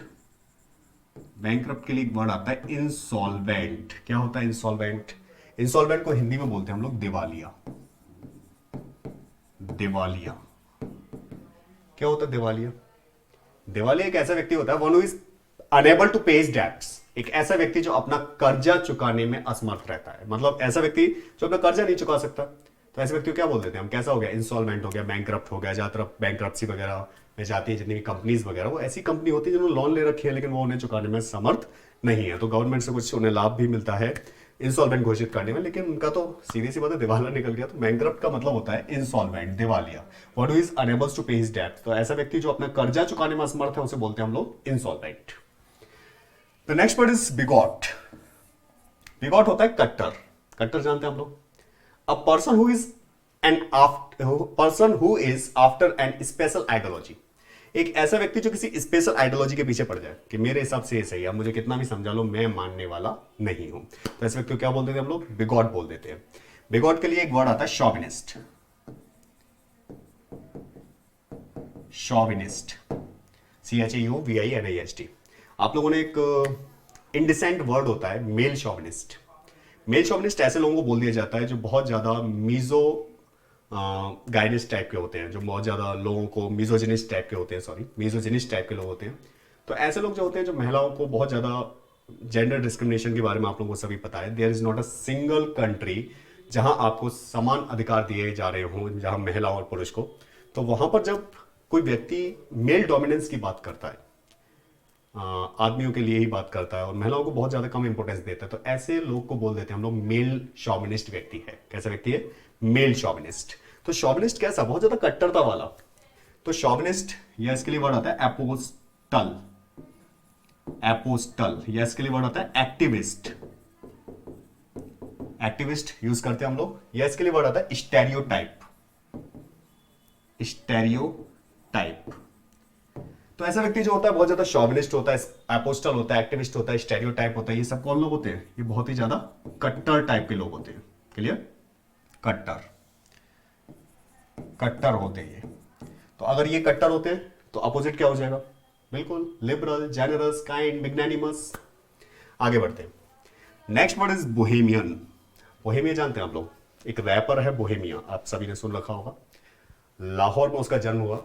बैंकरप्ट के लिए एक वर्ड आता है इंसॉल्वेंट। क्या होता है इंसॉल्वेंट? इंसॉल्वेंट को हिंदी में बोलते हैं हम लोग दिवालिया। दिवालिया क्या होता है? दिवालिया, दिवालिया एक ऐसा व्यक्ति होता है one who is unable to pay his debts. एक ऐसा व्यक्ति जो अपना कर्जा चुकाने में असमर्थ रहता है, मतलब ऐसा व्यक्ति जो अपना कर्जा नहीं चुका सकता, तो ऐसे व्यक्ति को क्या बोल देते हैं हम? कैसा हो गया? इंसॉल्वेंट हो गया, बैंकरप्ट हो गया। ज्यादातर बैंकरप्सी वगैरह में जाती है जितनी भी कंपनीज वगैरह, वो ऐसी कंपनी होती है जिन्होंने लोन ले रखी है लेकिन वो उन्हें चुकाने में समर्थ नहीं है, तो गवर्नमेंट से कुछ उन्हें लाभ भी मिलता है, इंसॉल्वेंट घोषित करने में, लेकिन उनका तो सीधी सी बात है दिवाला निकल गया। तो बैंकरप्ट का मतलब होता है इंसॉल्वेंट, दिवालिया। One who is unable to pay his debt, तो ऐसा व्यक्ति जो अपना कर्जा चुकाने में असमर्थ है उसे बोलते हैं हम लोग insolvent. The next word is bigot. Bigot होता है कट्टर। कट्टर जानते हैं हम लोग, a person who is after an special ideology. एक ऐसा व्यक्ति जो किसी स्पेशल आइडियोलॉजी के पीछे पड़ जाए कि मेरे हिसाब से ये सही है, मुझे कितना भी समझा लो मैं मानने वाला नहीं हूं, तो ऐसे व्यक्ति को क्या बोल देते हैं हम लोग? बिगॉट बोल देते हैं। बिगॉट के लिए एक वर्ड आता है शॉविनिस्ट। Chauvinist, CHAUVINIST। आप लोगों ने एक इंडिसेंट वर्ड होता है मेल शॉविनिस्ट। मेल शॉविनिस्ट ऐसे लोगों को बोल दिया जाता है जो बहुत ज्यादा मीजो गाइनिस्ट टाइप के होते हैं, जो बहुत ज्यादा लोगों को मिजोजिनिस्ट टाइप के होते हैं, सॉरी मिजोजिनिस्ट टाइप के लोग होते हैं। तो ऐसे लोग जो होते हैं जो महिलाओं को बहुत ज्यादा, जेंडर डिस्क्रिमिनेशन के बारे में आप लोगों को सभी पता है, there is not a single country जहां आपको समान अधिकार दिए जा रहे हों, जहां महिला और पुरुष को। तो वहां पर जब कोई व्यक्ति मेल डोमिनेंस की बात करता है, आदमियों के लिए ही बात करता है और महिलाओं को बहुत ज्यादा कम इंपोर्टेंस देता है, तो ऐसे लोग को बोल देते हैं हम लोग मेल शॉविनिस्ट व्यक्ति है। कैसा व्यक्ति है? Mail chauvinist. तो शॉविनिस्ट कैसा? बहुत ज्यादा कट्टरता वाला। तो शॉविनिस्ट, या इसके लिए वर्ड आता है एपोस्टल। एपोस्टल, या इसके लिए वर्ड आता है एक्टिविस्ट। एक्टिविस्ट यूज करते हैं हम लोग। या इसके लिए वर्ड आता है स्टेरियोटाइप। स्टेरियोटाइप। तो ऐसा व्यक्ति जो होता है बहुत ज्यादा शॉविनिस्ट होता है, एपोस्टल होता है, एक्टिविस्ट होता है, स्टेरियोटाइप होता है। ये सब कौन लोग होते हैं? ये बहुत ही ज्यादा कट्टर टाइप के लोग होते हैं। क्लियर? कट्टर, कट्टर होते हैं ये। तो अगर ये कट्टर होते हैं तो अपोजिट क्या हो जाएगा? बिल्कुल लिबरल, जेनरस, काइंड, मैग्नेनिमस। आगे बढ़ते हैं। Next word is Bohemian. Bohemia जानते हैं आप लोग? एक रैपर है बोहेमिया, आप सभी ने सुन रखा होगा। लाहौर में उसका जन्म हुआ।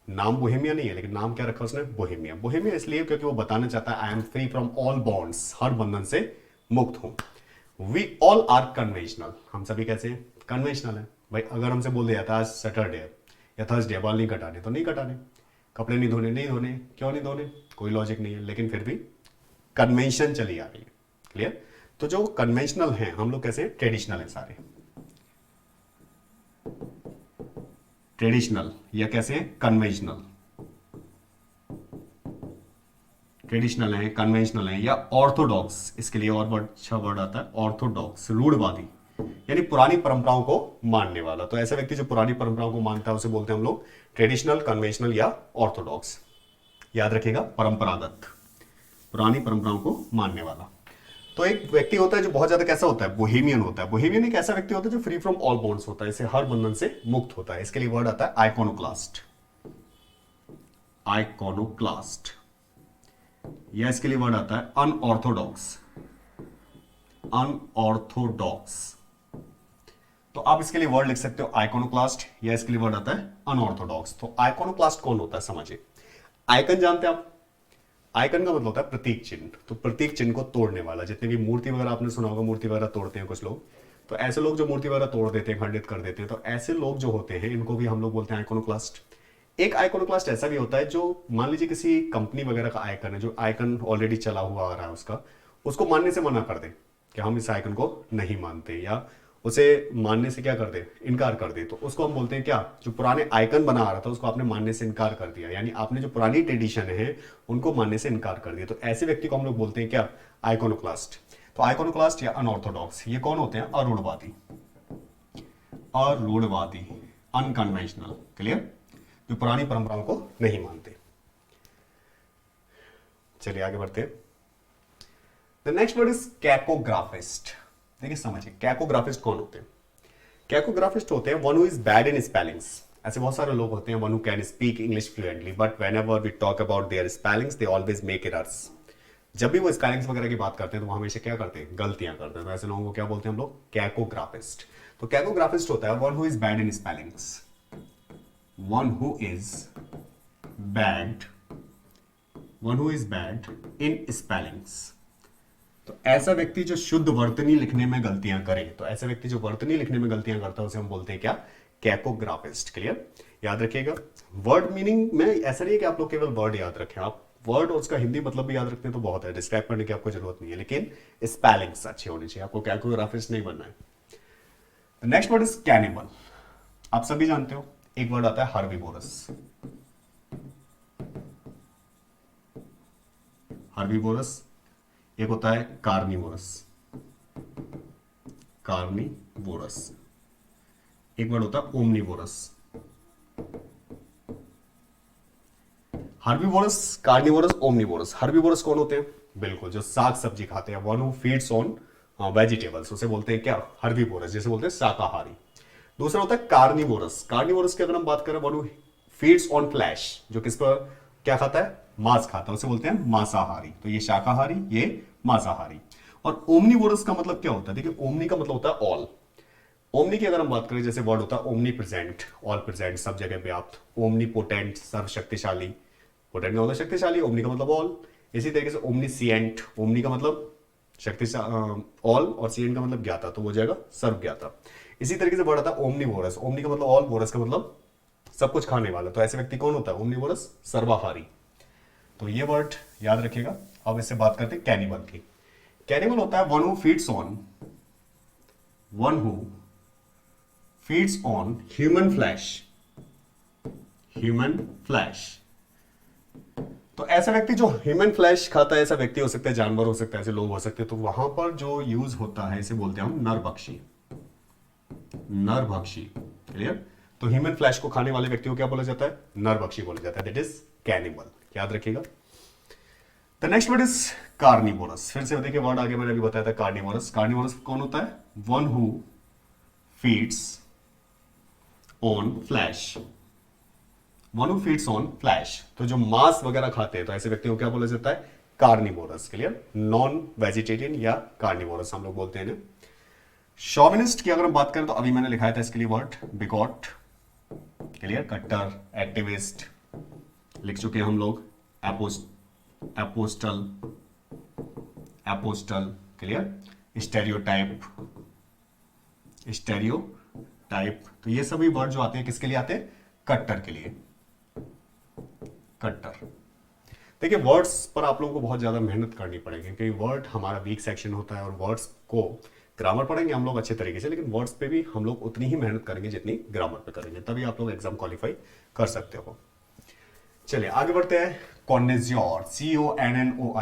नाम बोहेमिया नहीं है, लेकिन नाम क्या रखा उसने? बोहेमिया। बोहेमिया इसलिए क्योंकि वो बताना चाहता है I am free from all bonds, हर बंधन से मुक्त हूं। We all are conventional. हम सभी कैसे हैं? कन्वेंशनल है। भाई अगर हमसे बोल दिया था आज सैटरडे या थर्सडे, बाल नहीं कटाने तो नहीं कटाने, कपड़े नहीं धोने नहीं धोने। क्यों नहीं धोने? कोई लॉजिक नहीं है, लेकिन फिर भी कन्वेंशन चली आ रही है। क्लियर? तो जो कन्वेंशनल हैं हम लोग कैसे? ट्रेडिशनल है सारे। ट्रेडिशनल या कैसे? कन्वेंशनल। ट्रेडिशनल है, कन्वेंशनल है, या ऑर्थोडॉक्स। इसके लिए और वर्ड, अच्छा वर्ड आता है ऑर्थोडॉक्स, रूढ़वादी, यानी पुरानी परंपराओं को मानने वाला। तो ऐसा व्यक्ति जो पुरानी परंपराओं को मानता है उसे बोलते हैं हम लोग ट्रेडिशनल, कन्वेंशनल या ऑर्थोडॉक्स। याद रखिएगा, परंपरागत, पुरानी परंपराओं को मानने वाला। तो एक व्यक्ति होता है जो बहुत ज्यादा कैसा होता है? बोहेमियन होता है। बोहेमियन एक ऐसा व्यक्ति होता है जो फ्री फ्रॉम ऑल बॉन्ड्स होता है, इसे हर बंधन से मुक्त होता है। इसके लिए वर्ड आता है आइकोनोक्लास्ट। आइकोनोक्लास्ट, या इसके लिए वर्ड आता है अनऑर्थोडॉक्स। अनऑर्थोडॉक्स। तो आप इसके लिए वर्ड लिख सकते हो आइकोनोक्लास्ट, या इसके लिए वर्ड आता है अनऑर्थोडॉक्स। तो आइकोनोक्लास्ट कौन होता है समझिए। आइकन जानते हैं आप? आइकन का मतलब होता है प्रतीक चिन्ह। तो प्रतीक चिन्ह को तोड़ने वाला, जितने भी मूर्ति वगैरह आपने सुना होगा, मूर्ति वगैरह तोड़ते हैं कुछ लोग। तो ऐसे लोग जो मूर्ति वगैरह तोड़ देते हैं, खंडित कर देते हैं, तो ऐसे लोग जो होते हैं इनको भी हम लोग बोलते हैं आइकोनोक्लास्ट। एक आइकोनोक्लास्ट ऐसा भी होता है जो मान लीजिए किसी कंपनी वगैरह का आइकन है, जो आइकन ऑलरेडी चला हुआ आ रहा है उसका, उसको मानने से मना कर दे कि हम इस आइकन को नहीं मानते, या उसे मानने से क्या कर दे? इनकार कर दे। तो उसको हम बोलते हैं क्या? जो पुराने आइकन बना आ रहा था उसको आपने मानने से इनकार कर दिया, यानी आपने जो पुरानी ट्रेडिशन है उनको मानने से इनकार कर दिया। तो ऐसे व्यक्ति को हम लोग बोलते हैं क्या? आइकोनोक्लास्ट। तो आइकोनोक्लास्ट या अनऑर्थोडॉक्स ये कौन होते हैं? अरूढ़वादी। अरूढ़वादी, अनकन्वेंशनल। क्लियर? जो पुरानी परंपराओं को नहीं मानते। चलिए आगे बढ़ते हैं। The next word is cacographist. देखिए समझिए, कैकोग्राफिस्ट कौन होते हैं? कैकोग्राफिस्ट होते हैं one who is bad in spellings. ऐसे बहुत सारे लोग होते हैं one who can speak English fluently, but whenever we talk about their spellings they always make errors. जब भी वो स्पेलिंग्स वगैरह की बात करते हैं तो वो हमेशा क्या करते हैं? गलतियां करते हैं। तो ऐसे लोगों को क्या बोलते हैं हम लोग? कैकोग्राफिस्ट। तो कैकोग्राफिस्ट होता है one who is bad in spellings. One who is bad, one who is bad in spellings. तो ऐसा व्यक्ति जो शुद्ध वर्तनी लिखने में गलतियां करे, तो ऐसा व्यक्ति जो वर्तनी लिखने में गलतियां करता है उसे हम बोलते हैं क्या? कैकोग्राफिस्ट। क्लियर? याद रखिएगा, वर्ड मीनिंग में ऐसा नहीं है कि आप लोग केवल वर्ड याद रखें, आप वर्ड और उसका हिंदी मतलब भी याद रखते हैं तो बहुत है, डिस्क्राइब करने की आपको जरूरत नहीं है, लेकिन स्पेलिंग्स अच्छी होनी चाहिए, आपको कैकोग्राफिस्ट नहीं बनना है। Next word is cannibal. आप सभी जानते हो एक वर्ड आता है हर्बीवोरस। हर्बीवोरस, एक होता है कार्निवोरस। कार्निवोरस, एक वर्ड होता है omnivorous. Herbivorous, carnivorous, omnivorous. Herbivorous कौन होते हैं? बिल्कुल जो साग सब्जी खाते हैं, one who feeds on vegetables, उसे बोलते हैं क्या? हर्बीवोरस, जैसे बोलते हैं शाकाहारी। दूसरा होता है कार्निवोरस। कार्निवोरस की अगर हम बात करें, one who feeds on flash, जो किस पर क्या खाता है? मांस खाता है, उसे बोलते हैं मांसाहारी। तो ये शाकाहारी, ये मांसाहारी। और ओमनिवोरस का मतलब क्या होता है? देखिए ओमनी का मतलब होता है ऑल। ओमनी की अगर हम बात करें, जैसे वर्ड होता है ओमनी प्रेजेंट, ऑल प्रेजेंट, सब जगह व्याप्त। Omni potent, सर्वशक्तिशाली। पोटेंट का मतलब शक्तिशाली, ओमनी का मतलब ऑल। इसी तरीके से ओमनीसिएंट, ओमनी का मतलब शक्तिशाली ऑल, और सिएंट का मतलब ज्ञाता, तो वो जाएगा सर्व ज्ञाता। इसी तरीके से वर्ड आता है ओमनीवोरस। ओमनी का मतलब ऑल, वोरस का मतलब सब कुछ खाने वाला। तो ऐसे व्यक्ति कौन होता है? ओमनीवोरस, सर्वाहारी। तो ये वर्ड याद रखिएगा। अब इससे बात करते हैं कैनिबल की। कैनिबल होता है one who feeds on, one who feeds on human flesh. Human flesh, तो ऐसा व्यक्ति जो ह्यूमन फ्लैश खाता है, ऐसा व्यक्ति हो सकता है, जानवर हो सकता है, ऐसे लोग हो सकते हैं, तो वहां पर जो यूज होता है इसे बोलते हैं हम नरभक्षी। नरभक्षी, क्लियर? तो ह्यूमन फ्लैश को खाने वाले व्यक्ति को क्या बोला जाता है? नरभक्षी बोला जाता है, दैट इज कैनिबल। याद रखिएगा। The next word is carnivorous. फिर से देखिए वर्ड आगे मैंने अभी बताया था कार्निवोरस। कार्निवोरस कौन होता है? One who feeds on flash. One who feeds on flash, तो जो मांस वगैरह खाते हैं, तो ऐसे व्यक्ति को क्या बोला जाता है? कार्निवोरस। क्लियर? नॉन वेजिटेरियन या कार्निवोरस हम लोग बोलते हैं ना। शॉविनिस्ट की अगर हम बात करें, तो अभी मैंने लिखाया था इसके लिए वर्ड बिगॉट। क्लियर? कट्टर, एक्टिविस्ट लिख चुके हैं हम लोग। Apostle, apostle, clear? Stereotype, stereotype. तो ये सभी वर्ड जो आते हैं किसके लिए आते हैं? कट्टर के लिए। कट्टर। देखिए वर्ड्स पर आप लोगों को बहुत ज्यादा मेहनत करनी पड़ेगी, क्योंकि वर्ड हमारा वीक सेक्शन होता है, और वर्ड्स को ग्रामर पढ़ेंगे हम लोग अच्छे तरीके से, लेकिन वर्ड्स पे भी हम लोग उतनी ही मेहनत करेंगे जितनी ग्रामर पे करेंगे, तभी आप लोग एग्जाम क्वालिफाई कर सकते हो। चलिए आगे बढ़ते हैं। Connoisseur,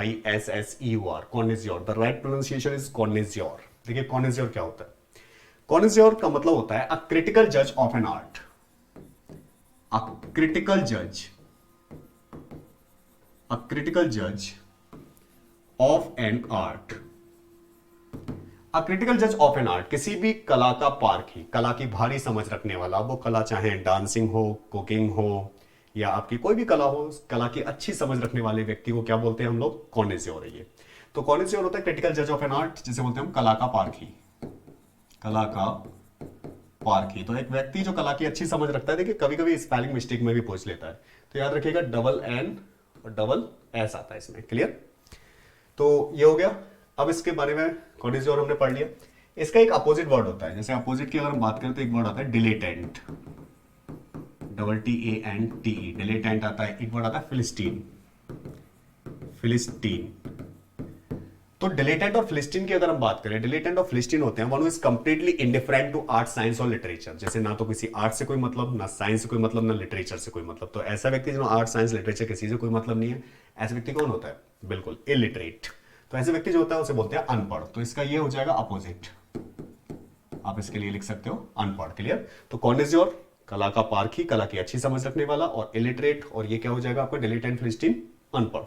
CONNOISSEUR, connoisseur. The right pronunciation is connoisseur. देखिए कॉन्नेज्योर क्या होता है? कॉन्नेज्योर का मतलब होता है अ क्रिटिकल जज of an art. A critical जज, अ क्रिटिकल जज of an art. A critical जज ऑफ एन आर्ट, किसी भी कला का पारखी, कला की भारी समझ रखने वाला। वो कला चाहे डांसिंग हो, कुकिंग हो, या आपकी कोई भी कला हो, कला की अच्छी समझ रखने वाले व्यक्ति को क्या बोलते हैं हम लोग? कॉन्नेज्योर है ये। तो कॉन्नेज्योर होता है क्रिटिकल जज ऑफ एन आर्ट, जिसे बोलते हैं हम कला का पारखी। कला का पारखी, तो एक व्यक्ति जो कला की अच्छी समझ रखता है। देखिए कभी कभी स्पेलिंग मिस्टेक में भी पूछ लेता है, तो याद रखिएगा डबल एन और डबल एस आता है इसमें। क्लियर? तो ये हो गया। अब इसके बारे में कॉन्नेज्योर हमने पढ़ लिया। इसका एक अपोजिट वर्ड होता है, जैसे अपोजिट की अगर हम बात करें तो एक वर्ड आता है डिलेटेंट, TANTE, डिलेटेंट आता है। एक वर्ड आता है फिलिस्टीन, फिलिस्टीन। तो डिलेटेंट और फिलिस्टीन की अगर हम बात करें, डिलेटेंट और फिलिस्टीन होते हैं one who is completely indifferent to art, science और लिटरेचर। जैसे ना तो किसी आर्ट से कोई मतलब, ना साइंस से कोई मतलब, ना लिटरेचर से कोई मतलब। तो ऐसा व्यक्ति जो आर्ट, साइंस, लिटरेचर किसी से कोई मतलब नहीं है, ऐसे व्यक्ति कौन होता है? बिल्कुल इलिटरेट। तो ऐसे व्यक्ति जो होता है उसे बोलते हैं अनपढ़। तो इसका ये हो जाएगा अपोजिट, आप इसके लिए लिख सकते हो अनपढ़। क्लियर? तो कॉन्नेज्योर कला का पारखी, कला की अच्छी समझ रखने वाला, और इलिटरेट, और ये क्या हो जाएगा आपका? डिलेटेंट, फिलिस्टीन, अनपढ़।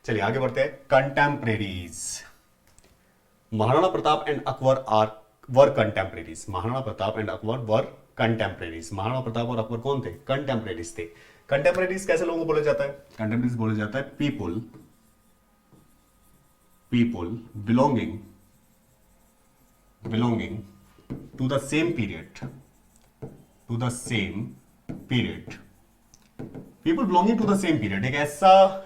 चलिए आगे बढ़ते हैं। कंटेम्परेरीज। Maharana Pratap and Akbar were कंटेम्परेरीज। Maharana Pratap and Akbar वर कंटेम्परेरीज। महाराणा प्रताप और अकबर कौन थे? कंटेम्परेरीज थे। कंटेम्परेरीज कैसे लोगों को बोला जाता है? कंटेम्परेरीज बोला जाता है people belonging to the same period, people belonging to the same period. एक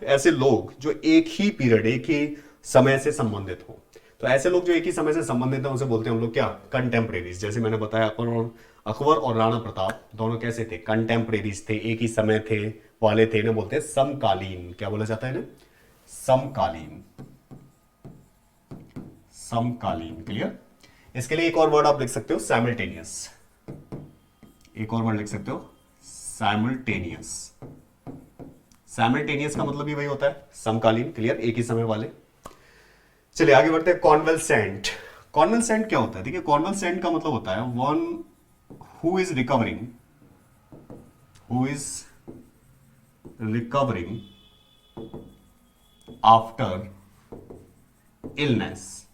ऐसे लोग जो एक ही पीरियड, एक ही समय से संबंधित हो। तो ऐसे लोग जो एक ही समय से संबंधित है उसे बोलते हैं हम लोग क्या? कंटेम्परेरीज। जैसे मैंने बताया अकबर और राणा प्रताप दोनों कैसे थे? कंटेम्परेरीज थे, एक ही समय थे, वाले थे इन्हें बोलते हैं समकालीन। क्या बोला जाता है इन्हें? समकालीन। समकालीन। क्लियर? इसके लिए एक और वर्ड आप लिख सकते हो, साइमल्टेनियस। एक और वर्ड लिख सकते हो, साइमल्टेनियस। साइमल्टेनियस का मतलब भी वही होता है, समकालीन। क्लियर? एक ही समय वाले। चलिए आगे बढ़ते हैं। कॉन्वलसेंट। कॉन्वलसेंट क्या होता है? देखिए, कॉन्वलसेंट का मतलब होता है one who is recovering, who is recovering after illness.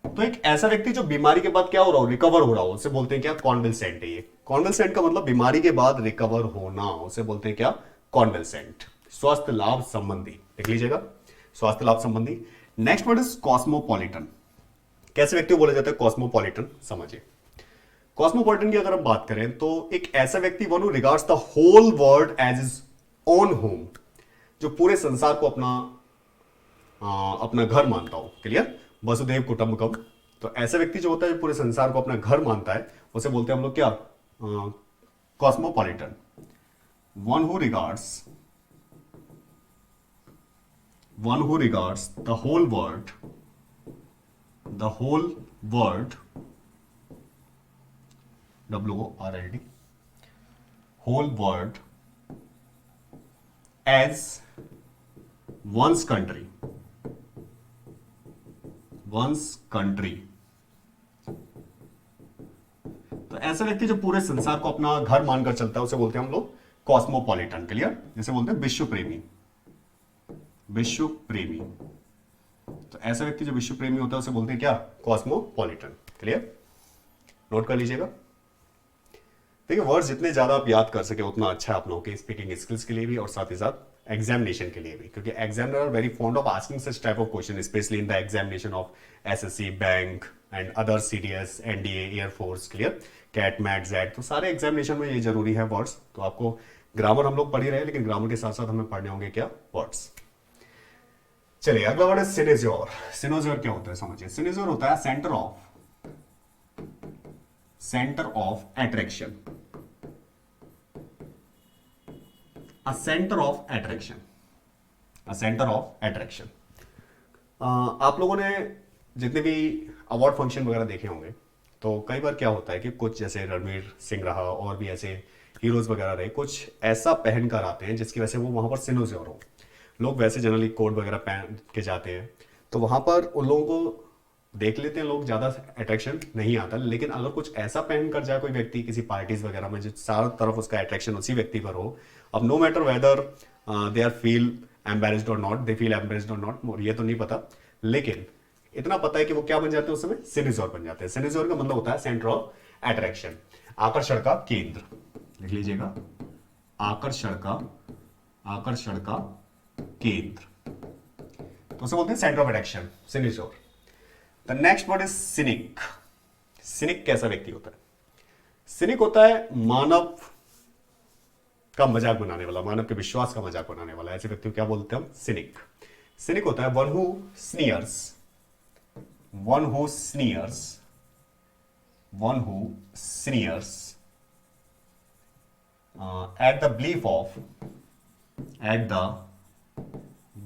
तो एक ऐसा व्यक्ति जो बीमारी के बाद क्या हो रहा हो, रिकवर हो रहा हो, उसे बोलते हैं क्या? कॉन्वलसेंट है ये। कॉन्वलसेंट का मतलब बीमारी के बाद रिकवर होना, उसे बोलते हैं क्या? कॉन्वलसेंट। स्वास्थ्य लाभ संबंधी, लिख लीजिएगा, स्वास्थ्य लाभ संबंधी। Next word is cosmopolitan. कैसे व्यक्ति को बोला जाता है कॉस्मोपॉलिटन? समझिए, कॉस्मोपॉलिटन की अगर हम बात करें तो एक ऐसा व्यक्ति one who regards the whole world as is own home, जो पूरे संसार को अपना घर मानता हो। क्लियर? वसुदेव कुटुंबकम। तो ऐसा व्यक्ति जो होता है जो पूरे संसार को अपना घर मानता है, उसे बोलते हैं हम लोग क्या? Cosmopolitan. One who regards the whole world WORLD, whole world as one's country, तो ऐसा व्यक्ति जो पूरे संसार को अपना घर मानकर चलता है उसे बोलते हैं हम लोग कॉस्मोपॉलिटन। क्लियर? जैसे बोलते हैं विश्व प्रेमी। विश्व प्रेमी। तो ऐसा व्यक्ति जो विश्व प्रेमी होता है उसे बोलते हैं क्या? कॉस्मोपॉलिटन। क्लियर? नोट कर लीजिएगा। देखिए, वर्ड्स जितने ज्यादा आप याद कर सके उतना अच्छा है आप लोगों के स्पीकिंग स्किल्स के लिए भी और साथ ही साथ एग्जामिनेशन के लिए भी, क्योंकि examiner are very fond of asking such type of question, specially in the examination of SSC, bank and other CDS, NDA, air force. Clear? CAT, MAT, Z. तो सारे एग्जामिनेशन में ये जरूरी है वर्ड्स। तो आपको ग्रामर हम लोग पढ़ ही रहे हैं, लेकिन ग्रामर के साथ साथ हमें पढ़ने होंगे क्या? वर्ड्स। चलिए अगला वर्ड है सिनेज्योर। सिनेज्योर क्या होता है समझिए। सिनेज्योर होता है centre of attraction. A centre of attraction. A centre of attraction. आप लोगों ने जितने भी अवार्ड फंक्शन वगैरह देखे होंगे तो कई बार क्या होता है कि कुछ जैसे रणवीर सिंह रहा और भी ऐसे हीरोज वगैरह रहे, कुछ ऐसा पहन कर आते हैं जिसकी वजह से वो वहां पर सिनेज्योर हो। लोग वैसे जनरली कोट वगैरह पहन के जाते हैं, तो वहां पर उन लोगों को देख लेते हैं लोग, ज्यादा अट्रैक्शन नहीं आता। लेकिन अगर कुछ ऐसा पहन कर जाए कोई व्यक्ति किसी पार्टीज वगैरह में, जो चारों तरफ उसका अट्रैक्शन उसी व्यक्ति पर हो, अब no matter whether they are feel embarrassed और नॉट, दे फील एम्बेरेस्ड और नॉट, ये तो नहीं पता, लेकिन इतना पता है कि वो क्या बन जाते हैं उस समय? सिनेज्योर बन जाते हैं। सिनेज्योर का मतलब होता है सेंटर ऑफ अट्रैक्शन, आकर्षण का केंद्र। लिख लीजिएगा, आकर्षण का केंद्र। तो उसे बोलते हैं centre of attraction, cynosure. The next word is cynic. Cynic कैसा व्यक्ति होता है? सिनिक होता है मानव का मजाक बनाने वाला, मानव के विश्वास का मजाक बनाने वाला। ऐसे व्यक्ति को क्या बोलते हैं हम? सिनिक। सिनिक होता है one who sneers at the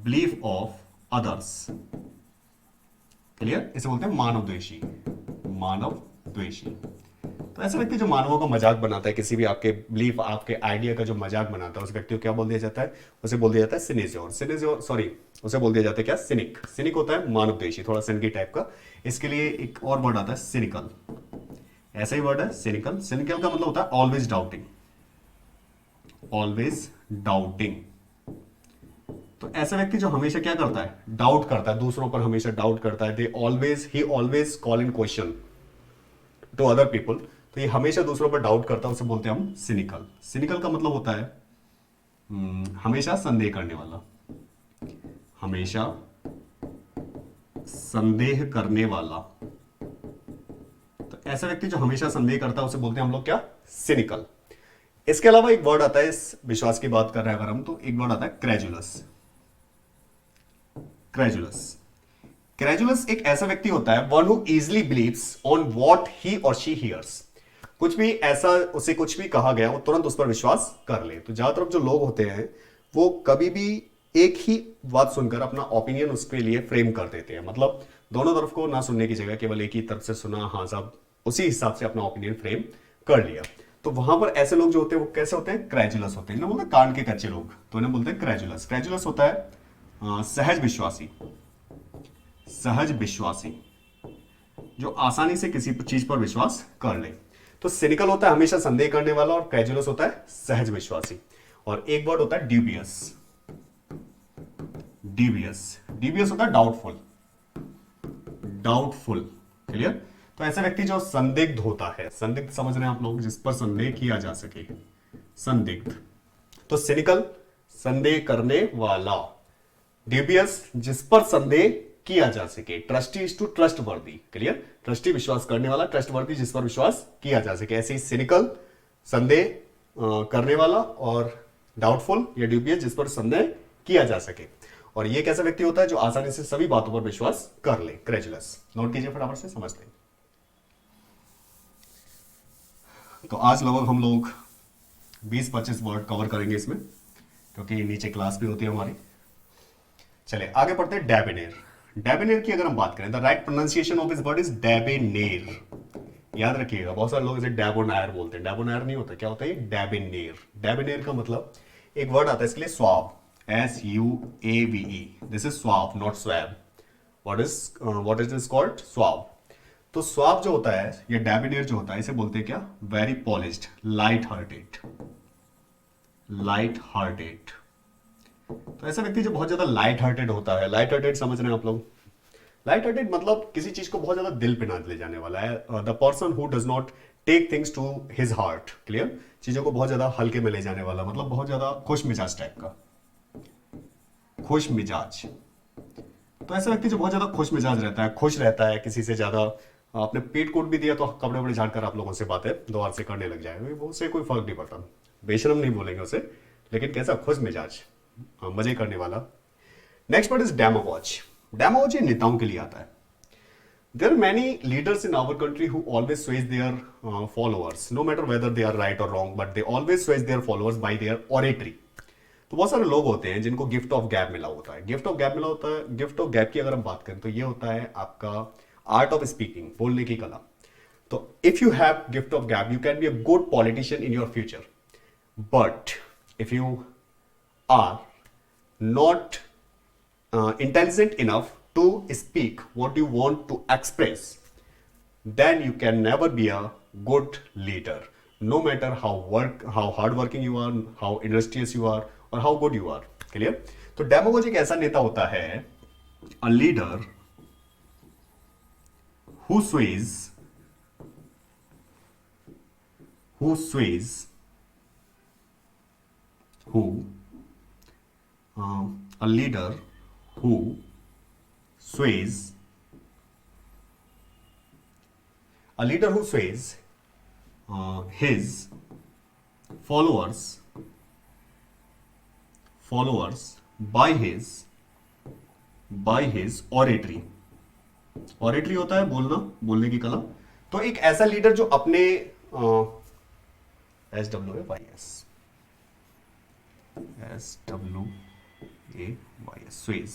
belief of others। Clear? इसे बोलते हैं मानवद्वेषी। तो ऐसा व्यक्ति जो मानवों का मजाक बनाता है, किसी भी आपके बिलीफ, आपके आइडिया का जो मजाक बनाता है, उस व्यक्ति को क्या बोल दिया जाता है? उसे बोल दिया जाता है उसे बोल दिया जाता है क्या? सिनिक। सिनिक होता है मानवद्वेषी, थोड़ा सिनकी टाइप का। इसके लिए एक और वर्ड आता है सिनिकल। ऐसा ही वर्ड है सिनिकल। सिनिकल का मतलब होता है ऑलवेज डाउटिंग। तो ऐसा व्यक्ति जो हमेशा क्या करता है? डाउट करता है, दूसरों पर हमेशा डाउट करता है। He always call in question to other people. तो ये हमेशा दूसरों पर डाउट करता है, उसे बोलते हैं हम सिनिकल। सिनिकल का मतलब होता है हमेशा संदेह करने वाला, तो ऐसा व्यक्ति जो हमेशा संदेह करता है उसे बोलते हैं हम लोग क्या? सिनिकल। इसके अलावा एक वर्ड आता है, इस विश्वास की बात कर रहे हैं अगर हम, तो एक वर्ड आता है क्रेजुलस। क्रेजुलस एक ऐसा व्यक्ति होता है one who easily believes on what he और शी हियर्स। कुछ भी ऐसा उसे कुछ भी कहा गया वो तुरंत उस पर विश्वास कर ले। तो ज्यादातर जो लोग होते हैं वो कभी भी एक ही बात सुनकर अपना ओपिनियन उसके लिए फ्रेम कर देते हैं, मतलब दोनों तरफ को ना सुनने की जगह केवल एक ही तरफ से सुना, हाँ साहब, उसी हिसाब से अपना ओपिनियन फ्रेम कर लिया। तो वहां पर ऐसे लोग जो होते हैं वो कैसे होते हैं? क्रेजुलस होते हैं। इन्हें बोलते हैं कान के कच्चे लोग, तो इन्हें बोलते हैं क्रेजुलस। क्रेजुलस होता है सहज विश्वासी, सहज विश्वासी, जो आसानी से किसी चीज पर विश्वास कर ले। तो सिनिकल होता है हमेशा संदेह करने वाला, और क्रेजुलस होता है सहज विश्वासी। और एक वर्ड होता है ड्यूबियस। ड्यूबियस, ड्यूबियस होता है डाउटफुल, डाउटफुल। क्लियर? तो ऐसा व्यक्ति जो संदिग्ध होता है, संदिग्ध समझ रहे हैं आप लोग, जिस पर संदेह किया जा सके, संदिग्ध। तो सिनिकल संदेह करने वाला, ड्यूबियस जिस पर संदेह किया जा सके, ट्रस्टी इज टू ट्रस्ट वर्दी। क्लियर? ट्रस्टी विश्वास करने वाला, ट्रस्ट वर्दी जिस पर विश्वास किया जा सके। ऐसे ही सिनिकल संदेह करने वाला, और डाउटफुल या ड्यूबियस जिस पर संदेह किया जा सके। और ये कैसा व्यक्ति होता है? जो आसानी से सभी बातों पर विश्वास कर ले, क्रेजुलस। नोट कीजिए फटाफट से, समझ लें। तो आज लगभग हम लोग 20-25 वर्ड कवर करेंगे इसमें, क्योंकि नीचे क्लास भी होती है हमारी। चलिए आगे पढ़ते हैं। डेबेनेर। डेबेनेर की अगर हम बात करें, the right pronunciation of this word is debonair. याद रखिएगा, बहुत सारे लोग इसे डेबोनायर बोलते हैं, डेबोनायर नहीं होता। क्या होता है? डेबेनेर। डेबेनेर का मतलब, एक वर्ड आता है इसके लिए swab, SUAVE। This is swab, not swab. What is this called? Swab. तो स्वाब जो होता है, या डेबेनेर जो होता है, इसे बोलते हैं क्या? Very polished, light hearted, light hearted. तो ऐसा व्यक्ति जो बहुत ज्यादा लाइट हार्टेड होता है, लाइट हार्टेड समझ रहे हैं आप लोग? लाइट हार्टेड मतलब किसी चीज को बहुत ज्यादा दिल पे ना ले जाने वाला है। The person who does not take things to his heart. Clear? चीजों को बहुत ज्यादा हल्के में ले जाने वाला, मतलब बहुत ज्यादा खुश मिजाज टाइप का, खुश मिजाज। तो ऐसा व्यक्ति जो बहुत ज्यादा खुश मिजाज रहता है, खुश रहता है, किसी से ज्यादा, आपने पेट कोट भी दिया तो कपड़े वपड़े झाड़कर आप लोगों से बातें दोबारा से करने लग जाए, वो उससे कोई फर्क नहीं पड़ता। बेशरम नहीं बोलेंगे उसे, लेकिन कैसा? खुश मिजाज, मजे करने वाला। Next word is demagogue. Demagogue ये नेताओं के लिए आता है। There are many leaders in our country who always sways their followers, no matter whether they are right और wrong, but they always sways their followers by their oratory. तो बहुत सारे लोग होते हैं जिनको गिफ्ट ऑफ गैप मिला होता है। गिफ्ट ऑफ गैप मिला होता है। गिफ्ट ऑफ गैप की अगर हम बात करें तो ये होता है आपका आर्ट ऑफ स्पीकिंग, बोलने की कला। तो if you have gift of gab, you can be a good politician in your future, but if you are not intelligent enough to speak what you want to express, then you can never be a good leader, no matter how hard working you are, how industrious you are, or how good you are. Clear? तो डेमागोग एक ऐसा नेता होता है, a leader who sways a leader who sways his followers by his oratory. Oratory होता है बोलना, बोलने की कला। तो एक ऐसा लीडर जो अपने स्वेज,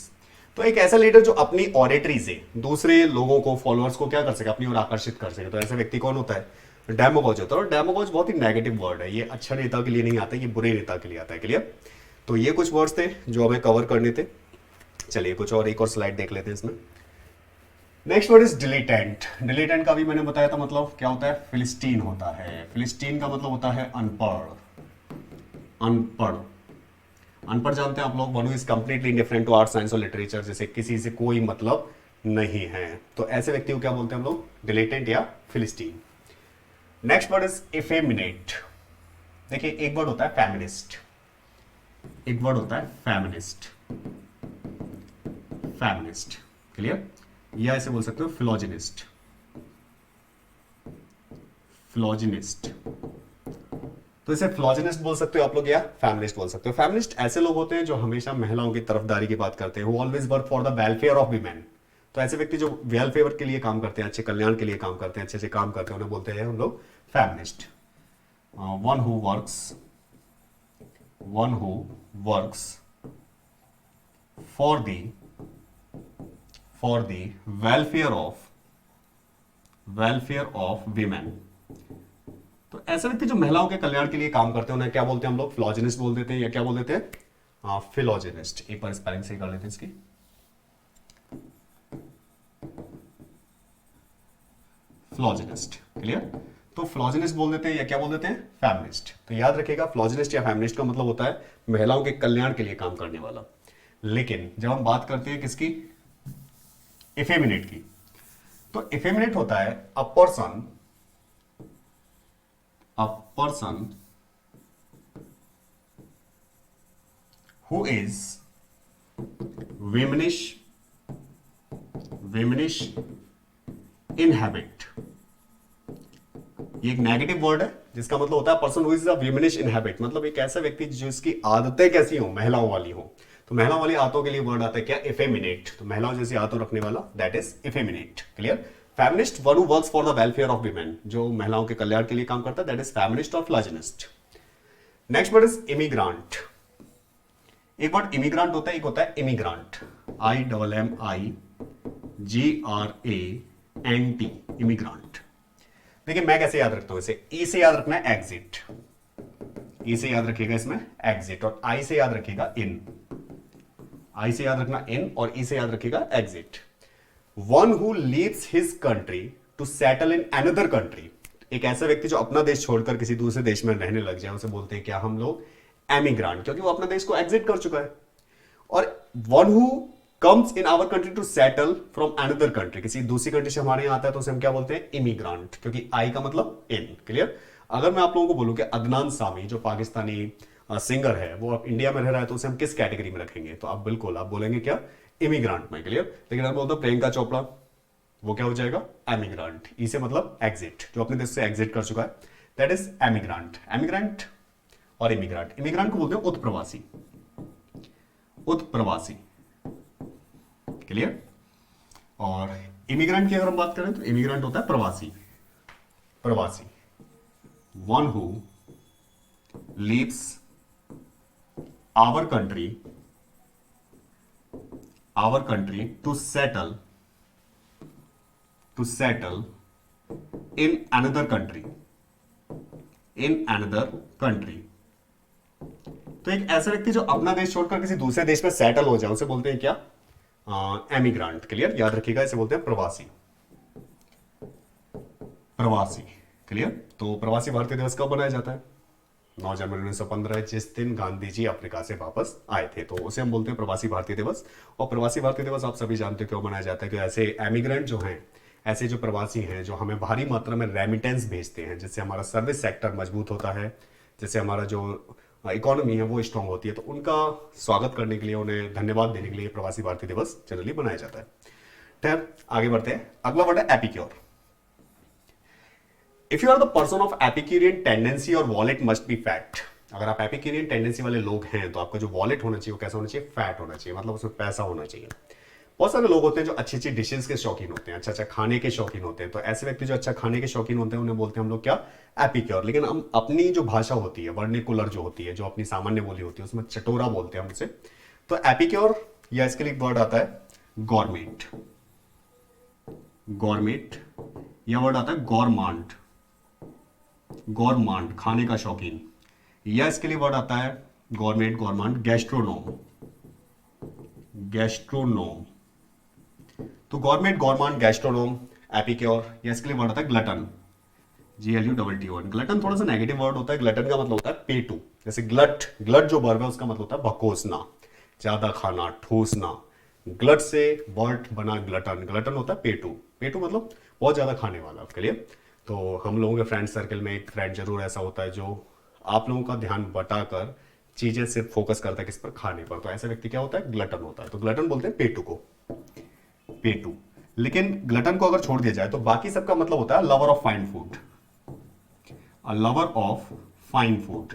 तो एक ऐसा लीडर जो अपनी ऑरेटरी से दूसरे लोगों को, फॉलोअर्स को क्या कर सके? अपनी ओर आकर्षित कर सके। तो ऐसा व्यक्ति कौन होता है? डेमागोग होता है। और डेमागोग बहुत ही नेगेटिव वर्ड है, ये अच्छा नेता के लिए नहीं आता, ये बुरे नेता के लिए आता है। क्लियर? तो ये कुछ वर्ड्स थे जो हमें कवर करने थे। चलिए कुछ और, एक और स्लाइड देख लेते हैं इसमें। Next word is dilettante. Dilettante का भी मैंने बताया था, मतलब क्या होता है? फिलिस्टीन होता है। फिलिस्टीन का मतलब होता है अनपढ़। अनपढ़, अनपढ़ जानते हैं आप लोग? One is completely indifferent to art, science और लिटरेचर, जैसे किसी से कोई मतलब नहीं है। तो ऐसे व्यक्ति को क्या बोलते हैं हम लोग? डिलीटेंट या philistine. Next word is effeminate. देखिए एक वर्ड होता है फेमिनिस्ट, एक वर्ड होता है फेमिनिस्ट। Feminist, clear? या ऐसे बोल सकते हो फिलोजिनिस्ट। फिलोजिनिस्ट, तो इसे फिलोजिनिस्ट बोल सकते हो आप लोग, या फेमिनिस्ट बोल सकते हो। फेमिनिस्ट ऐसे लोग होते हैं जो हमेशा महिलाओं की तरफदारी की बात करते हैं, who always work for the welfare of women. तो ऐसे व्यक्ति जो वेलफेयर के लिए काम करते हैं, अच्छे कल्याण के लिए काम करते हैं, अच्छे से काम करते हैं, उन्हें बोलते हैं हम लोग feminist. One who works for the welfare of women. तो ऐसे व्यक्ति जो महिलाओं के कल्याण के लिए काम करते हैं उन्हें क्या बोलते हैं हम लोग? फिलोजिनिस्ट बोल देते हैं, या क्या बोल देते हैं? फिलोजिनिस्ट। एक बार स्पेलिंग सही कर लेते हैं इसकी। फिलोजिनिस्ट, क्लियर? तो फिलोजिनिस्ट बोल देते हैं या क्या बोल देते हैं? फेमिनिस्ट। तो याद रखिएगा, फिलोजिनिस्ट या फेमिनिस्ट का मतलब होता है महिलाओं के कल्याण के लिए काम करने वाला। लेकिन जब हम बात करते हैं किसकी? इफेमिनेट की, तो इफेमिनेट होता है a person who is womanish in habit. ये एक नेगेटिव वर्ड है जिसका मतलब होता है person who is a womanish in habit, मतलब एक ऐसा व्यक्ति जिसकी आदतें कैसी हो? महिलाओं वाली हो। तो महिलाओं वाली आदतों के लिए वर्ड आता है क्या? इफेमिनेट। तो महिलाओं जैसी आदतों रखने वाला, that is effeminate, clear? Feminist one who works for the welfare of women, जो महिलाओं के कल्याण के लिए काम करता है, दैट इज फेमिनिस्ट और philogynist. Next word is immigrant. एक वर्ड इमिग्रांट होता है, एक होता है इमिग्रांट, IMMIGRANT, इमिग्रांट। देखिए मैं कैसे याद रखता हूं इसे? ई से याद रखना है एग्जिट, ई से याद रखिएगा इसमें एग्जिट, और आई से याद रखिएगा इन, आई से याद रखना इन, और ई से याद रखिएगा exit. One who leaves his country to settle in another country, एक ऐसा व्यक्ति जो अपना देश छोड़कर किसी दूसरे देश में रहने लग जाए, उसे बोलते हैं क्या हम लोग? एमिग्रांट, क्योंकि वो अपना देश को एग्जिट कर चुका है। और one who comes in our country to settle from another country, किसी दूसरी कंट्री से हमारे यहां आता है तो उसे हम क्या बोलते हैं? इमिग्रांट, क्योंकि आई का मतलब इन, क्लियर? अगर मैं आप लोगों को बोलूं कि अदनान सामी जो पाकिस्तानी सिंगर है वो अब इंडिया में रह रहा है, तो उसे हम किस कैटेगरी में रखेंगे? तो आप बिल्कुल आप बोलेंगे क्या? इमिग्रांट में, क्लियर? लेकिन अगर बोलते प्रियंका चोपड़ा, वो क्या हो जाएगा? एमिग्रांट। ई से मतलब एग्जिट, जो अपने देश से एग्जिट कर चुका है, दैट इज एमिग्रांट। एमिग्रांट और इमिग्रांट, इमिग्रांट को बोलते हैं उत्प्रवासी, उत्प्रवासी, क्लियर? और इमिग्रेंट की अगर हम बात करें तो इमिग्रेंट होता है प्रवासी, प्रवासी, one who leaves our country to settle in another country, तो एक ऐसा व्यक्ति जो अपना देश छोड़कर किसी दूसरे देश में सेटल हो जाए, उसे बोलते हैं क्या? एमिग्रांट, क्लियर? याद रखिएगा, इसे बोलते हैं प्रवासी, प्रवासी, क्लियर? तो प्रवासी भारतीय दिवस कब मनाया जाता है? 9 जनवरी 1915, जिस दिन गांधी जी अफ्रीका से वापस आए थे, तो उसे हम बोलते हैं प्रवासी भारतीय दिवस। और प्रवासी भारतीय दिवस आप सभी जानते हो क्यों मनाया जाता है? कि ऐसे एमिग्रेंट जो हैं, ऐसे जो प्रवासी हैं जो हमें भारी मात्रा में रेमिटेंस भेजते हैं, जिससे हमारा सर्विस सेक्टर मजबूत होता है, जिससे हमारा जो इकोनॉमी है वो स्ट्रांग होती है, तो उनका स्वागत करने के लिए, उन्हें धन्यवाद देने के लिए प्रवासी भारतीय दिवस जनरली मनाया जाता है। खैर आगे बढ़ते हैं। अगला वर्ड है epicure. If you are the person of epicurean tendency और वॉलेट मस्ट बी फैट। अगर आप एपिक्यूरियन टेंडेंसी वाले लोग हैं तो आपका जो वॉलेट होना चाहिए वो कैसा होना चाहिए? फैट होना चाहिए, मतलब उसमें पैसा होना चाहिए। बहुत सारे लोग होते हैं जो अच्छी अच्छी डिशेस के शौकीन होते हैं, अच्छा अच्छा खाने के शौकीन होते हैं, तो ऐसे व्यक्ति जो अच्छा खाने के शौकीन होते हैं उन्हें बोलते हैं हम लोग क्या? एपिक्योर। लेकिन हम अपनी जो भाषा होती है, वर्निकुलर जो होती है, जो अपनी सामान्य बोली होती है, उसमें चटोरा बोलते हैं हम उसे। तो एपिक्योर या इसके लिए वर्ड आता है गॉरमेट, गॉरमेट, या वर्ड आता है गॉरमांड, गॉरमांड खाने का शौकीन, या इसके लिए वर्ड आता है गॉरमेट, गॉरमांड, गैस्ट्रोनोम, गैस्ट्रोनोम। तो गवर्नमेंट, गॉरमांड, गैस्ट्रोनोम, एपिक्योर, या इसके लिए वर्ड आता है ग्लटन, GLUTTON। ग्लटन थोड़ा सा नेगेटिव वर्ड होता है। ग्लटन का मतलब होता है पेटू। जैसे ग्लट, ग्लट जो वर्ब है उसका मतलब होता है भकोसना, ज्यादा खाना, ठूसना। ग्लट से वर्ड बना ग्लटन, ग्लटन होता है पेटू, पेटू मतलब बहुत ज्यादा खाने वाला, आपके लिए। तो हम लोगों के फ्रेंड सर्कल में एक फ्रेंड जरूर ऐसा होता है जो आप लोगों का ध्यान बटाकर चीजें सिर्फ फोकस करता है किस पर? खाने पर। तो ऐसा व्यक्ति क्या होता है? ग्लटन होता है। तो ग्लटन बोलते हैं पेटू को, पेटू। लेकिन ग्लटन को अगर छोड़ दिया जाए तो बाकी सबका मतलब होता है lover of fine food, lover of fine food,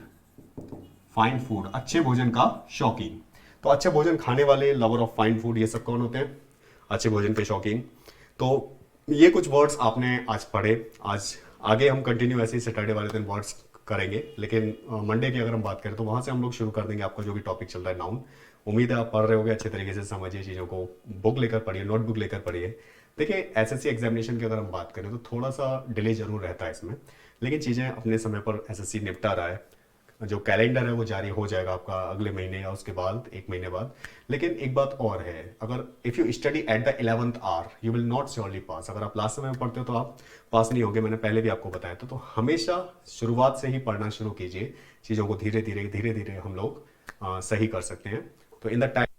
fine food, अच्छे भोजन का शौकीन। तो अच्छे भोजन खाने वाले, लवर ऑफ फाइन फूड, ये सब कौन होते हैं? अच्छे भोजन के शौकीन। तो ये कुछ वर्ड्स आपने आज पढ़े। आज आगे हम कंटिन्यू ऐसे ही सैटरडे वाले दिन वर्ड्स करेंगे, लेकिन मंडे की अगर हम बात करें तो वहां से हम लोग शुरू कर देंगे आपका जो भी टॉपिक चल रहा है नाउन। उम्मीद है आप पढ़ रहे होगे, अच्छे तरीके से समझिए चीज़ों को, बुक लेकर पढ़िए, नोटबुक लेकर पढ़िए। देखिए एसएससी एग्जामिनेशन की अगर हम बात करें तो थोड़ा सा डिले जरूर रहता है इसमें, लेकिन चीज़ें अपने समय पर एसएससी निपटा रहा है। जो कैलेंडर है वो जारी हो जाएगा आपका अगले महीने या उसके बाद 1 महीने बाद। लेकिन एक बात और है, अगर if you study at the 11th hour you will not surely pass. अगर आप लास्ट समय में पढ़ते हो तो आप पास नहीं होंगे, मैंने पहले भी आपको बताया था। तो हमेशा शुरुआत से ही पढ़ना शुरू कीजिए, चीज़ों को धीरे धीरे हम लोग सही कर सकते हैं। तो इन द टाइम